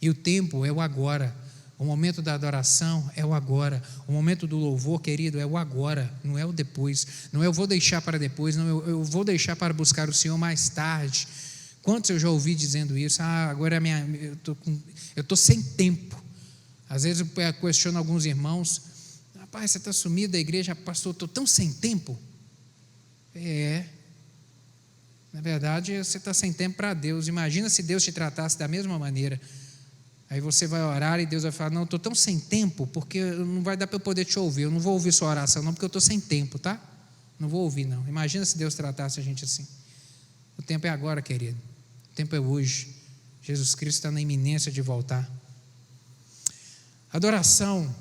E o tempo é o agora. O momento da adoração é o agora. O momento do louvor, querido, é o agora, não é o depois. Não é eu vou deixar para depois, não, eu vou deixar para buscar o Senhor mais tarde. Quantos eu já ouvi dizendo isso? Agora eu estou sem tempo. Às vezes eu questiono alguns irmãos: rapaz, você está sumido da igreja, pastor, estou tão sem tempo. Na verdade, você está sem tempo para Deus. Imagina se Deus te tratasse da mesma maneira. Aí você vai orar e Deus vai falar: não, estou tão sem tempo, porque não vai dar para eu poder te ouvir. Eu não vou ouvir sua oração não, porque eu estou sem tempo, tá? Não vou ouvir não. Imagina se Deus tratasse a gente assim. O tempo é agora, querido. O tempo é hoje. Jesus Cristo está na iminência de voltar. Adoração.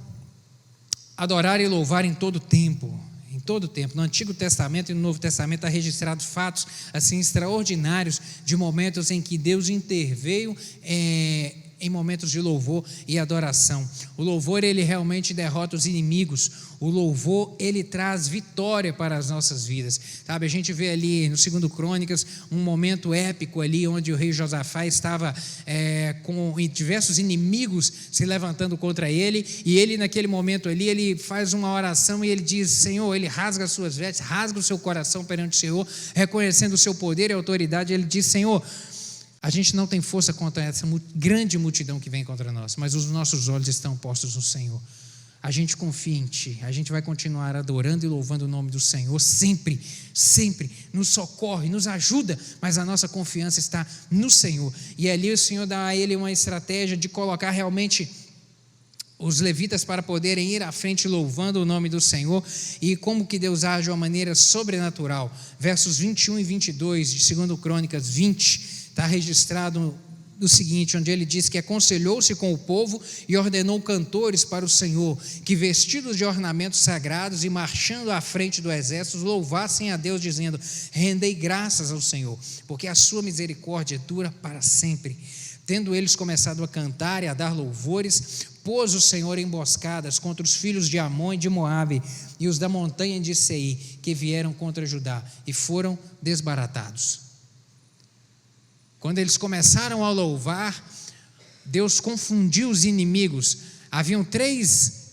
Adorar e louvar em todo tempo. Em todo tempo. No Antigo Testamento e no Novo Testamento está registrado fatos assim extraordinários de momentos em que Deus interveio em momentos de louvor e adoração. O louvor, ele realmente derrota os inimigos. O louvor, ele traz vitória para as nossas vidas, sabe? A gente vê ali no 2 Crônicas um momento épico ali, onde o rei Josafá estava com diversos inimigos se levantando contra ele, e ele naquele momento ali, ele faz uma oração e ele diz: Senhor, ele rasga as suas vestes, rasga o seu coração perante o Senhor, reconhecendo o seu poder e autoridade. Ele diz: Senhor, a gente não tem força contra essa grande multidão que vem contra nós, mas os nossos olhos estão postos no Senhor. A gente confia em Ti, a gente vai continuar adorando e louvando o nome do Senhor sempre, sempre. Nos socorre, nos ajuda, mas a nossa confiança está no Senhor. E ali o Senhor dá a ele uma estratégia de colocar realmente os levitas para poderem ir à frente louvando o nome do Senhor. E como que Deus age de uma maneira sobrenatural. Versos 21 e 22 de 2 Crônicas 20, está registrado o seguinte, onde ele diz que aconselhou-se com o povo e ordenou cantores para o Senhor, que vestidos de ornamentos sagrados e marchando à frente do exército, louvassem a Deus, dizendo: rendei graças ao Senhor, porque a sua misericórdia dura para sempre. Tendo eles começado a cantar e a dar louvores, pôs o Senhor emboscadas contra os filhos de Amon e de Moabe e os da montanha de Seir, que vieram contra Judá, e foram desbaratados. Quando eles começaram a louvar, Deus confundiu os inimigos. Haviam três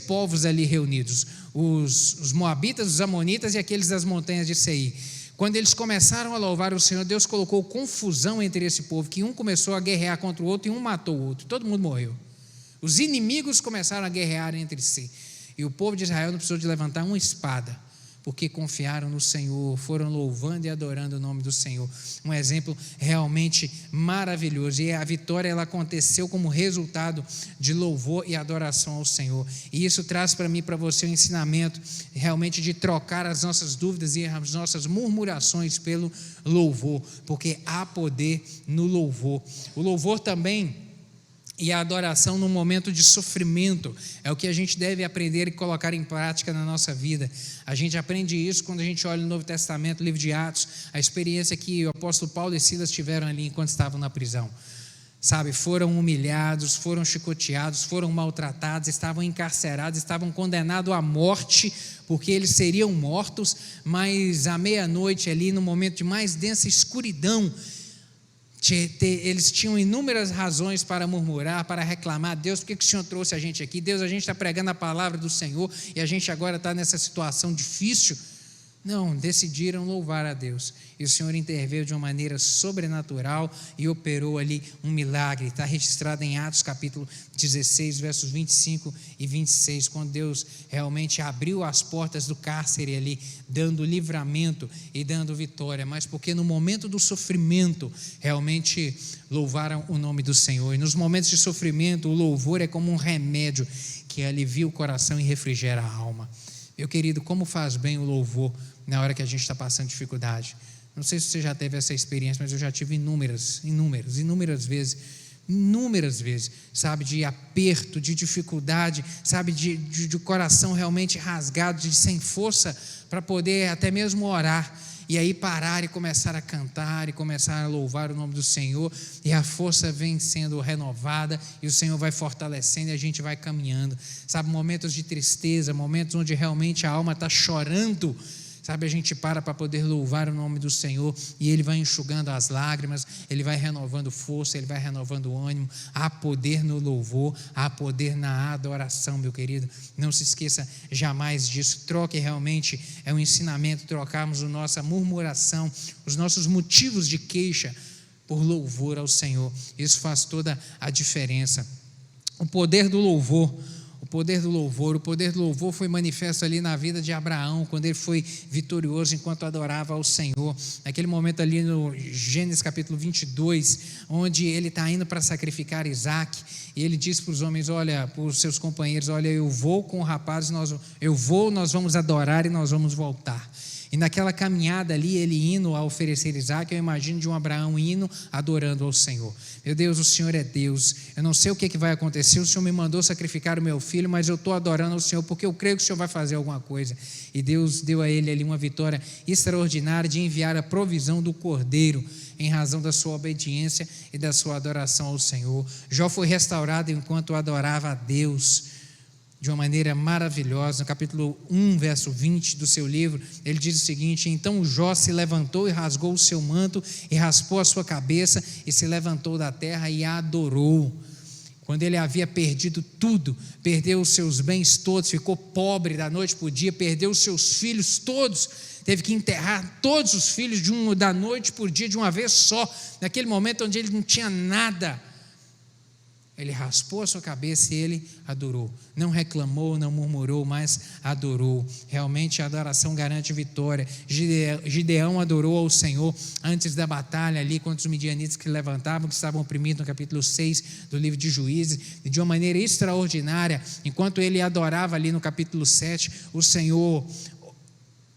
povos ali reunidos: os moabitas, os amonitas e aqueles das montanhas de Seir. Quando eles começaram a louvar o Senhor, Deus colocou confusão entre esse povo, que um começou a guerrear contra o outro e um matou o outro, todo mundo morreu. Os inimigos começaram a guerrear entre si, e o povo de Israel não precisou de levantar uma espada, porque confiaram no Senhor, foram louvando e adorando o nome do Senhor. Um exemplo realmente maravilhoso. E a vitória, ela aconteceu como resultado de louvor e adoração ao Senhor. E isso traz para mim e para você um ensinamento realmente de trocar as nossas dúvidas e as nossas murmurações pelo louvor, porque há poder no louvor. O louvor também e a adoração no momento de sofrimento é o que a gente deve aprender e colocar em prática na nossa vida. A gente aprende isso quando a gente olha no Novo Testamento, livro de Atos, a experiência que o apóstolo Paulo e Silas tiveram ali enquanto estavam na prisão. Sabe, foram humilhados, foram chicoteados, foram maltratados, estavam encarcerados, estavam condenados à morte, porque eles seriam mortos, mas à meia-noite ali, no momento de mais densa escuridão, eles tinham inúmeras razões para murmurar, para reclamar: Deus, por que o Senhor trouxe a gente aqui? Deus, a gente está pregando a palavra do Senhor e a gente agora está nessa situação difícil. Não, decidiram louvar a Deus, e o Senhor interveio de uma maneira sobrenatural e operou ali um milagre. Está registrado em Atos capítulo 16, versos 25 e 26, quando Deus realmente abriu as portas do cárcere ali, dando livramento e dando vitória, mas porque no momento do sofrimento realmente louvaram o nome do Senhor. E nos momentos de sofrimento, o louvor é como um remédio que alivia o coração e refrigera a alma. Meu querido, como faz bem o louvor na hora que a gente está passando dificuldade. Não sei se você já teve essa experiência, mas eu já tive inúmeras vezes, sabe, de aperto, de dificuldade, sabe, de coração realmente rasgado, de sem força para poder até mesmo orar, e aí parar e começar a cantar e começar a louvar o nome do Senhor, e a força vem sendo renovada e o Senhor vai fortalecendo e a gente vai caminhando, sabe, momentos de tristeza, momentos onde realmente a alma está chorando, sabe, a gente para poder louvar o nome do Senhor e Ele vai enxugando as lágrimas, Ele vai renovando força, Ele vai renovando o ânimo. Há poder no louvor, há poder na adoração, meu querido. Não se esqueça jamais disso. Troque realmente, é um ensinamento, trocarmos a nossa murmuração, os nossos motivos de queixa por louvor ao Senhor. Isso faz toda a diferença. O poder do louvor foi manifesto ali na vida de Abraão, quando ele foi vitorioso enquanto adorava ao Senhor. Naquele momento ali no Gênesis capítulo 22, onde ele está indo para sacrificar Isaac, e ele diz para os homens, olha, para os seus companheiros, olha, eu vou com o rapaz, nós vamos adorar e nós vamos voltar. E naquela caminhada ali, ele indo a oferecer Isaac, eu imagino de um Abraão indo, adorando ao Senhor. Meu Deus, o Senhor é Deus, eu não sei o que vai acontecer, o Senhor me mandou sacrificar o meu filho, mas eu estou adorando ao Senhor, porque eu creio que o Senhor vai fazer alguma coisa. E Deus deu a ele ali uma vitória extraordinária de enviar a provisão do cordeiro, em razão da sua obediência e da sua adoração ao Senhor. Jó foi restaurado enquanto adorava a Deus, de uma maneira maravilhosa. No capítulo 1, verso 20 do seu livro, ele diz o seguinte: então Jó se levantou e rasgou o seu manto e raspou a sua cabeça e se levantou da terra e a adorou. Quando ele havia perdido tudo, perdeu os seus bens todos, ficou pobre da noite para o dia, perdeu os seus filhos todos, teve que enterrar todos os filhos da noite para o dia de uma vez só, naquele momento onde ele não tinha nada. Ele raspou a sua cabeça e ele adorou. Não reclamou, não murmurou, mas adorou. Realmente a adoração garante vitória. Gideão adorou ao Senhor antes da batalha ali contra os midianitas que levantavam, que estavam oprimidos, no capítulo 6 do livro de Juízes, e de uma maneira extraordinária, enquanto ele adorava ali no capítulo 7, o Senhor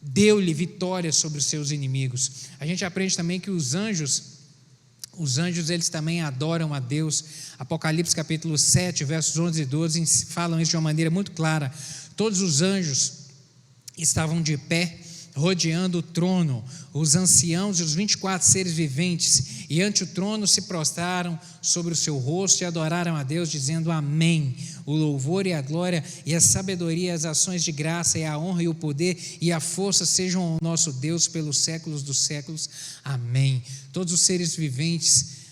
deu-lhe vitória sobre os seus inimigos. A gente aprende também que os anjos eles também adoram a Deus. Apocalipse capítulo 7, versos 11 e 12 falam isso de uma maneira muito clara. Todos os anjos estavam de pé, rodeando o trono, os anciãos e os 24 seres viventes, e ante o trono se prostraram sobre o seu rosto e adoraram a Deus, dizendo amém. O louvor e a glória e a sabedoria, as ações de graça e a honra e o poder e a força sejam ao nosso Deus pelos séculos dos séculos, amém. Todos os seres viventes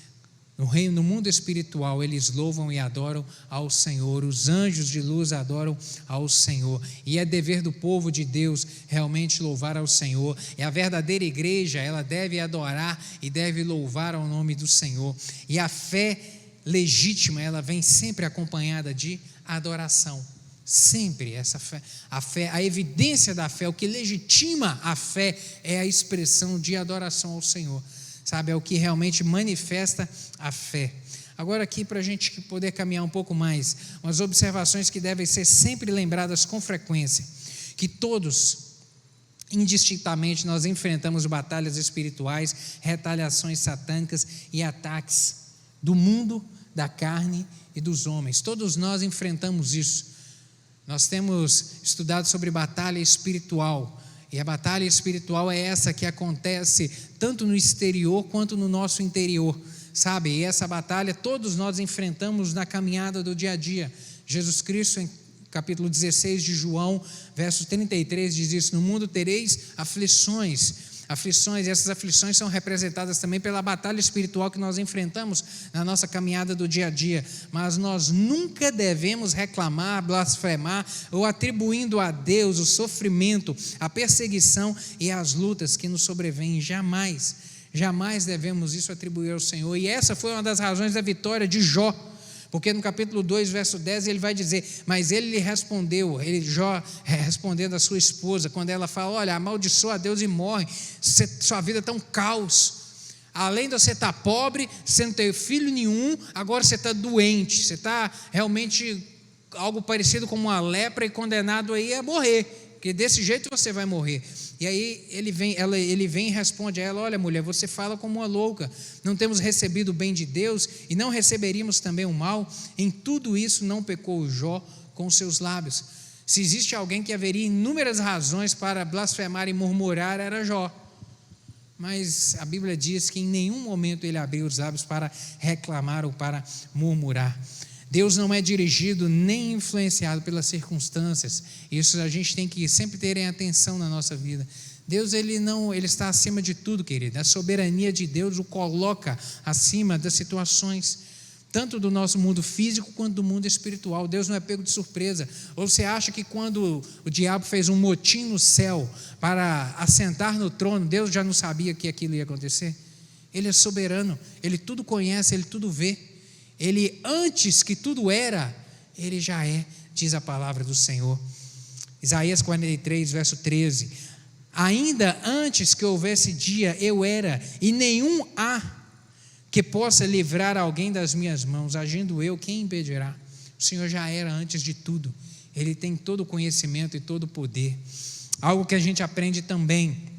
no reino, no mundo espiritual, eles louvam e adoram ao Senhor. Os anjos de luz adoram ao Senhor. E é dever do povo de Deus realmente louvar ao Senhor. E a verdadeira igreja, ela deve adorar e deve louvar ao nome do Senhor. E a fé legítima, ela vem sempre acompanhada de adoração. Sempre essa fé, a evidência da fé, o que legitima a fé é a expressão de adoração ao Senhor, sabe? É o que realmente manifesta a fé. Agora aqui, para a gente poder caminhar um pouco mais, umas observações que devem ser sempre lembradas com frequência, que todos, indistintamente, nós enfrentamos batalhas espirituais, retaliações satânicas e ataques do mundo, da carne e dos homens. Todos nós enfrentamos isso. Nós temos estudado sobre batalha espiritual, e a batalha espiritual é essa que acontece tanto no exterior quanto no nosso interior, sabe? E essa batalha todos nós enfrentamos na caminhada do dia a dia. Jesus Cristo, em capítulo 16 de João, verso 33, diz isso: no mundo tereis aflições, e essas aflições são representadas também pela batalha espiritual que nós enfrentamos na nossa caminhada do dia a dia, mas nós nunca devemos reclamar, blasfemar ou atribuindo a Deus o sofrimento, a perseguição e as lutas que nos sobrevêm. Jamais devemos isso atribuir ao Senhor. E essa foi uma das razões da vitória de Jó, porque no capítulo 2, verso 10, ele vai dizer: mas ele lhe respondeu, Jó respondendo a sua esposa, quando ela fala: olha, amaldiçoa a Deus e morre, sua vida está um caos, além de você estar pobre, você não ter filho nenhum, agora você está doente, você está realmente algo parecido com uma lepra e condenado aí a morrer, porque desse jeito você vai morrer. E aí ele vem e responde a ela: olha, mulher, você fala como uma louca, não temos recebido o bem de Deus e não receberíamos também o mal? Em tudo isso não pecou Jó com seus lábios. Se existe alguém que haveria inúmeras razões para blasfemar e murmurar, era Jó, mas a Bíblia diz que em nenhum momento ele abriu os lábios para reclamar ou para murmurar. Deus não é dirigido nem influenciado pelas circunstâncias. Isso a gente tem que sempre ter em atenção na nossa vida. Deus ele está acima de tudo, querido. A soberania de Deus o coloca acima das situações, tanto do nosso mundo físico quanto do mundo espiritual. Deus não é pego de surpresa. Ou você acha que quando o diabo fez um motim no céu para assentar no trono, Deus já não sabia que aquilo ia acontecer? Ele é soberano, ele tudo conhece, ele tudo vê. Ele, antes que tudo era, ele já é, diz a palavra do Senhor. Isaías 43, verso 13: ainda antes que houvesse dia, eu era, e nenhum há que possa livrar alguém das minhas mãos. Agindo eu, quem impedirá? O Senhor já era antes de tudo, ele tem todo o conhecimento e todo o poder. Algo que a gente aprende também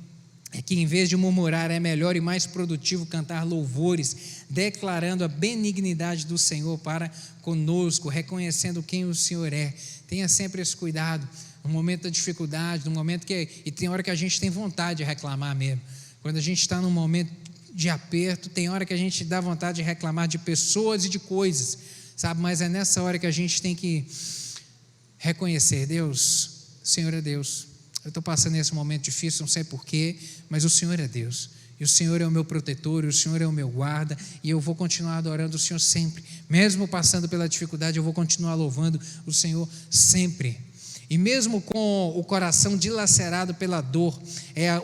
é que em vez de murmurar, é melhor e mais produtivo cantar louvores, declarando a benignidade do Senhor para conosco, reconhecendo quem o Senhor é. Tenha sempre esse cuidado, no momento da dificuldade, no momento e tem hora que a gente tem vontade de reclamar mesmo. Quando a gente está num momento de aperto, tem hora que a gente dá vontade de reclamar de pessoas e de coisas, sabe? Mas é nessa hora que a gente tem que reconhecer: Deus, o Senhor é Deus. Eu estou passando esse momento difícil, não sei porquê, mas o Senhor é Deus, e o Senhor é o meu protetor, e o Senhor é o meu guarda, e eu vou continuar adorando o Senhor sempre, mesmo passando pela dificuldade, eu vou continuar louvando o Senhor sempre. E mesmo com o coração dilacerado pela dor,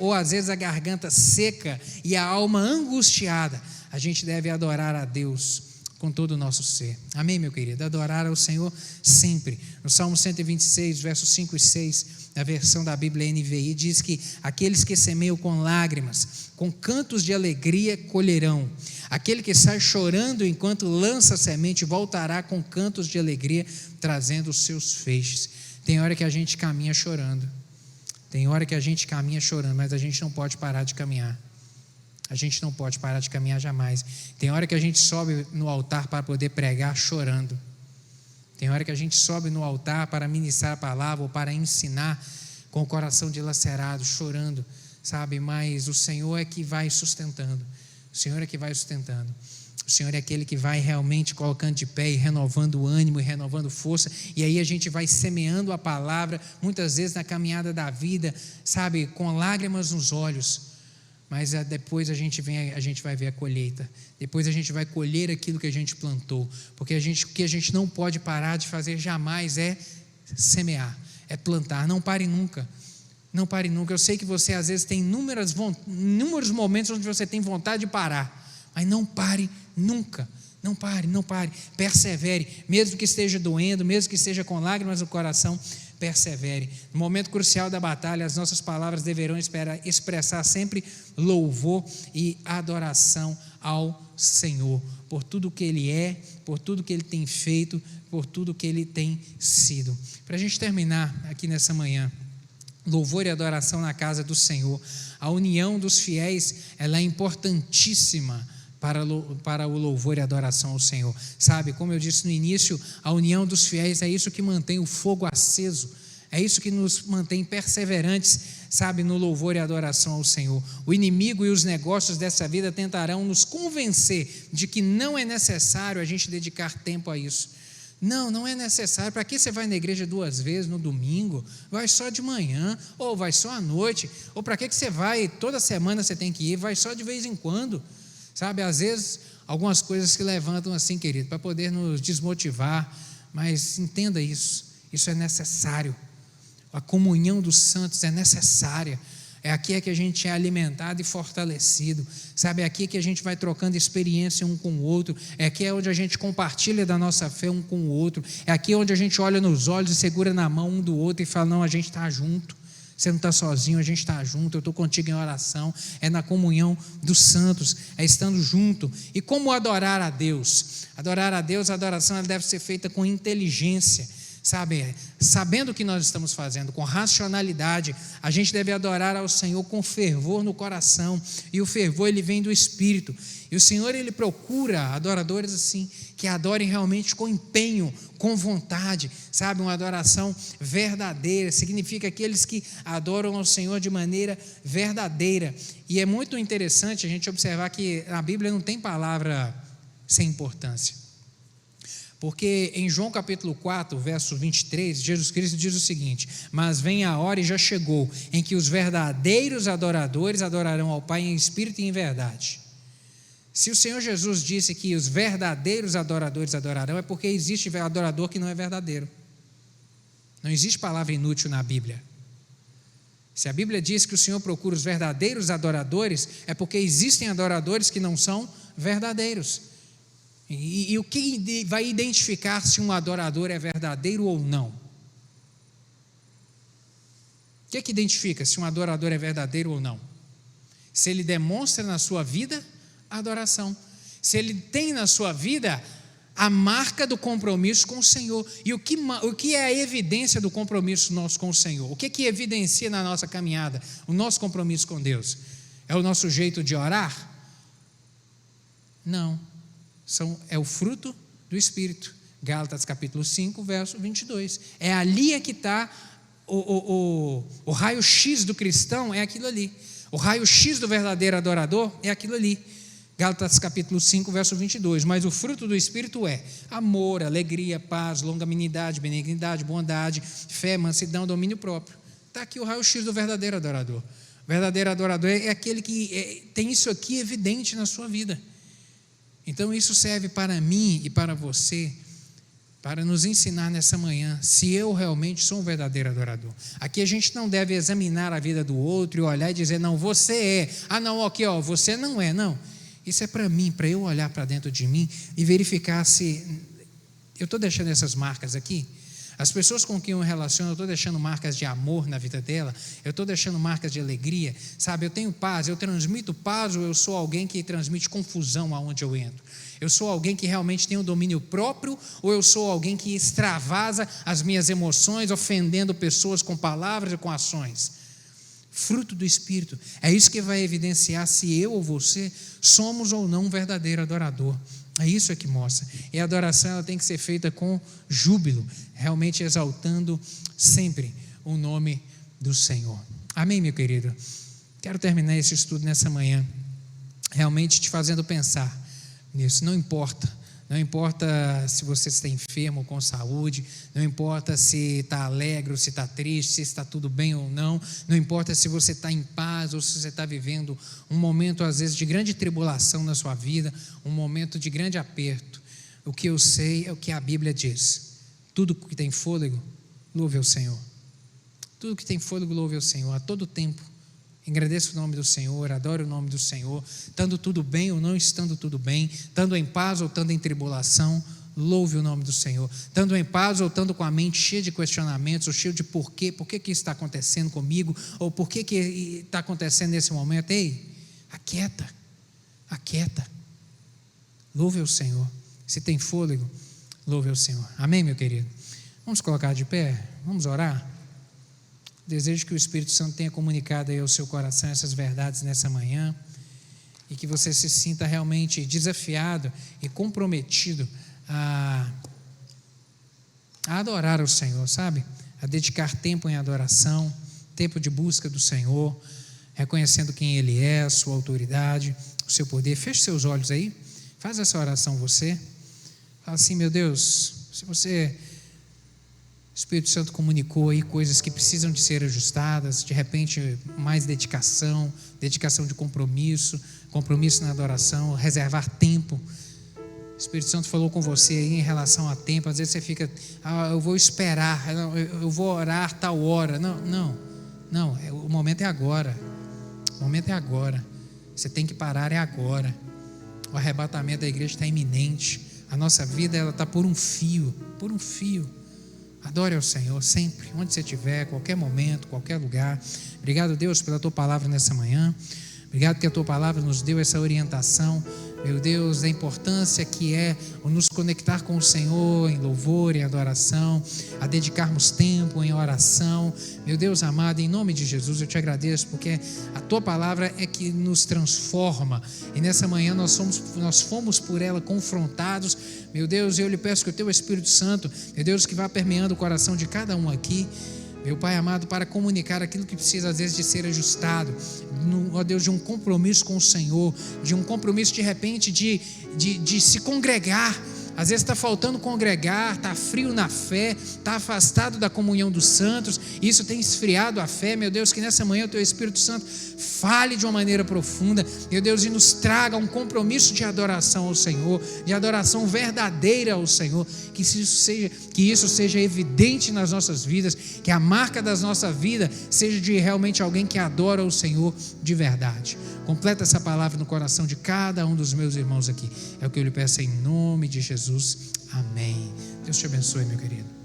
ou às vezes a garganta seca e a alma angustiada, a gente deve adorar a Deus com todo o nosso ser. Amém, meu querido? Adorar ao Senhor sempre. No Salmo 126, versos 5 e 6, na versão da Bíblia NVI, diz que aqueles que semeiam com lágrimas, com cantos de alegria colherão. Aquele que sai chorando enquanto lança a semente, voltará com cantos de alegria, trazendo os seus feixes. Tem hora que a gente caminha chorando, mas a gente não pode parar de caminhar. A gente não pode parar de caminhar jamais. Tem hora que a gente sobe no altar para poder pregar chorando. Tem hora que a gente sobe no altar para ministrar a palavra ou para ensinar com o coração dilacerado, chorando, sabe? Mas o Senhor é que vai sustentando. O Senhor é que vai sustentando. O Senhor é aquele que vai realmente colocando de pé e renovando o ânimo e renovando força. E aí a gente vai semeando a palavra, muitas vezes na caminhada da vida, sabe? Com lágrimas nos olhos. Mas depois a gente vai ver a colheita. Depois a gente vai colher aquilo que a gente plantou. Porque o que a gente não pode parar de fazer jamais é semear, é plantar. Não pare nunca. Não pare nunca. Eu sei que você às vezes tem inúmeros momentos onde você tem vontade de parar. Mas não pare nunca. Não pare, não pare, persevere, mesmo que esteja doendo, mesmo que esteja com lágrimas no coração, persevere. No momento crucial da batalha, as nossas palavras deverão expressar sempre louvor e adoração ao Senhor, por tudo que Ele é, por tudo que Ele tem feito, por tudo que Ele tem sido. Para a gente terminar aqui nessa manhã, louvor e adoração na casa do Senhor. A união dos fiéis, ela é importantíssima para o louvor e adoração ao Senhor. Sabe, como eu disse no início, a união dos fiéis é isso que mantém o fogo aceso, é isso que nos mantém perseverantes, sabe, no louvor e adoração ao Senhor. O inimigo e os negócios dessa vida tentarão nos convencer de que não é necessário a gente dedicar tempo a isso. Não é necessário. Para que você vai na igreja 2 vezes no domingo? Vai só de manhã, ou vai só à noite, ou para que você vai, toda semana você tem que ir, vai só de vez em quando. Sabe, às vezes, algumas coisas que levantam assim, querido, para poder nos desmotivar, mas entenda isso é necessário. A comunhão dos santos é necessária. É aqui que a gente é alimentado e fortalecido, sabe, é aqui que a gente vai trocando experiência um com o outro, é aqui onde a gente compartilha da nossa fé um com o outro, é aqui onde a gente olha nos olhos e segura na mão um do outro e fala, não, a gente está junto, você não está sozinho, a gente está junto, eu estou contigo em oração. É na comunhão dos santos, é estando junto. E como adorar a Deus? Adorar a Deus, a adoração ela deve ser feita com inteligência, sabe, sabendo o que nós estamos fazendo, com racionalidade. A gente deve adorar ao Senhor com fervor no coração, e o fervor ele vem do Espírito, e o Senhor ele procura adoradores assim, que adorem realmente com empenho, com vontade, sabe, uma adoração verdadeira, significa aqueles que adoram ao Senhor de maneira verdadeira. E é muito interessante a gente observar que a Bíblia não tem palavra sem importância. Porque em João capítulo 4, verso 23, Jesus Cristo diz o seguinte: mas vem a hora e já chegou, em que os verdadeiros adoradores adorarão ao Pai em espírito e em verdade. Se o Senhor Jesus disse que os verdadeiros adoradores adorarão, é porque existe adorador que não é verdadeiro. Não existe palavra inútil na Bíblia. Se a Bíblia diz que o Senhor procura os verdadeiros adoradores, é porque existem adoradores que não são verdadeiros. E o que vai identificar se um adorador é verdadeiro ou não? O que identifica se um adorador é verdadeiro ou não? Se ele demonstra na sua vida a adoração, se ele tem na sua vida a marca do compromisso com o Senhor. E o que é a evidência do compromisso nosso com o Senhor? O que evidencia na nossa caminhada o nosso compromisso com Deus? É o nosso jeito de orar? Não. É o fruto do Espírito. Gálatas capítulo 5, verso 22. É ali que está o raio-x do cristão, é aquilo ali. O raio-x do verdadeiro adorador é aquilo ali. Gálatas capítulo 5, verso 22. Mas o fruto do Espírito é amor, alegria, paz, longanimidade, benignidade, bondade, fé, mansidão, domínio próprio. Está aqui o raio-x do verdadeiro adorador. O verdadeiro adorador é aquele que tem isso aqui evidente na sua vida. Então isso serve para mim e para você, para nos ensinar nessa manhã se eu realmente sou um verdadeiro adorador. Aqui a gente não deve examinar a vida do outro e olhar e dizer, não, você é, não, aqui ó, você não é, não. Isso é para mim, para eu olhar para dentro de mim e verificar se eu estou deixando essas marcas aqui. As pessoas com quem eu relaciono, eu estou deixando marcas de amor na vida dela, eu estou deixando marcas de alegria, sabe, eu tenho paz, eu transmito paz, ou eu sou alguém que transmite confusão aonde eu entro? Eu sou alguém que realmente tem um domínio próprio, ou eu sou alguém que extravasa as minhas emoções, ofendendo pessoas com palavras e com ações? Fruto do Espírito, é isso que vai evidenciar se eu ou você somos ou não um verdadeiro adorador. É isso que mostra. E a adoração ela tem que ser feita com júbilo, realmente exaltando sempre o nome do Senhor. Amém, meu querido? Quero terminar esse estudo nessa manhã, realmente te fazendo pensar nisso. Não importa se você está enfermo com saúde, não importa se está alegre ou se está triste, se está tudo bem ou não, não importa se você está em paz ou se você está vivendo um momento às vezes de grande tribulação na sua vida, um momento de grande aperto. O que eu sei é o que a Bíblia diz: tudo que tem fôlego, louve ao Senhor. Tudo que tem fôlego, louve ao Senhor, a todo tempo, Engrandeça o nome do Senhor, adore o nome do Senhor, estando tudo bem ou não estando tudo bem, estando em paz ou estando em tribulação, louve o nome do Senhor, estando em paz ou estando com a mente cheia de questionamentos, ou cheio de por que isso está acontecendo comigo, ou por que está acontecendo nesse momento. Ei, aquieta, louve o Senhor. Se tem fôlego, louve o Senhor. Amém, meu querido? Vamos colocar de pé, vamos orar. Desejo que o Espírito Santo tenha comunicado aí ao seu coração essas verdades nessa manhã, e que você se sinta realmente desafiado e comprometido a adorar o Senhor, sabe? A dedicar tempo em adoração, tempo de busca do Senhor, reconhecendo quem Ele é, a sua autoridade, o seu poder. Feche seus olhos aí, faz essa oração você. Fala assim: meu Deus, se você, o Espírito Santo comunicou aí coisas que precisam de ser ajustadas, de repente mais dedicação de compromisso na adoração, reservar tempo. O Espírito Santo falou com você aí em relação a tempo. Às vezes você fica: eu vou esperar, eu vou orar tal hora. Não, o momento é agora. Você tem que parar, é agora. O arrebatamento da igreja está iminente. A nossa vida, ela está por um fio. Adore ao Senhor sempre, onde você estiver, qualquer momento, qualquer lugar. Obrigado, Deus, pela Tua palavra nessa manhã. Obrigado que a Tua palavra nos deu essa orientação, meu Deus, da importância que é nos conectar com o Senhor em louvor e adoração, a dedicarmos tempo em oração. Meu Deus amado, em nome de Jesus eu te agradeço, porque a Tua palavra é que nos transforma, e nessa manhã nós fomos por ela confrontados. Meu Deus, eu lhe peço que o Teu Espírito Santo, meu Deus, que vá permeando o coração de cada um aqui, meu Pai amado, para comunicar aquilo que precisa às vezes de ser ajustado, ó Deus, de um compromisso com o Senhor, de um compromisso de repente de se congregar. Às vezes está faltando congregar, está frio na fé, está afastado da comunhão dos santos, isso tem esfriado a fé. Meu Deus, que nessa manhã o Teu Espírito Santo fale de uma maneira profunda, meu Deus, e nos traga um compromisso de adoração ao Senhor, de adoração verdadeira ao Senhor, que isso seja evidente nas nossas vidas, que a marca da nossa vida seja de realmente alguém que adora o Senhor de verdade. Completa essa palavra no coração de cada um dos meus irmãos aqui, é o que eu lhe peço em nome de Jesus, amém. Deus te abençoe, meu querido.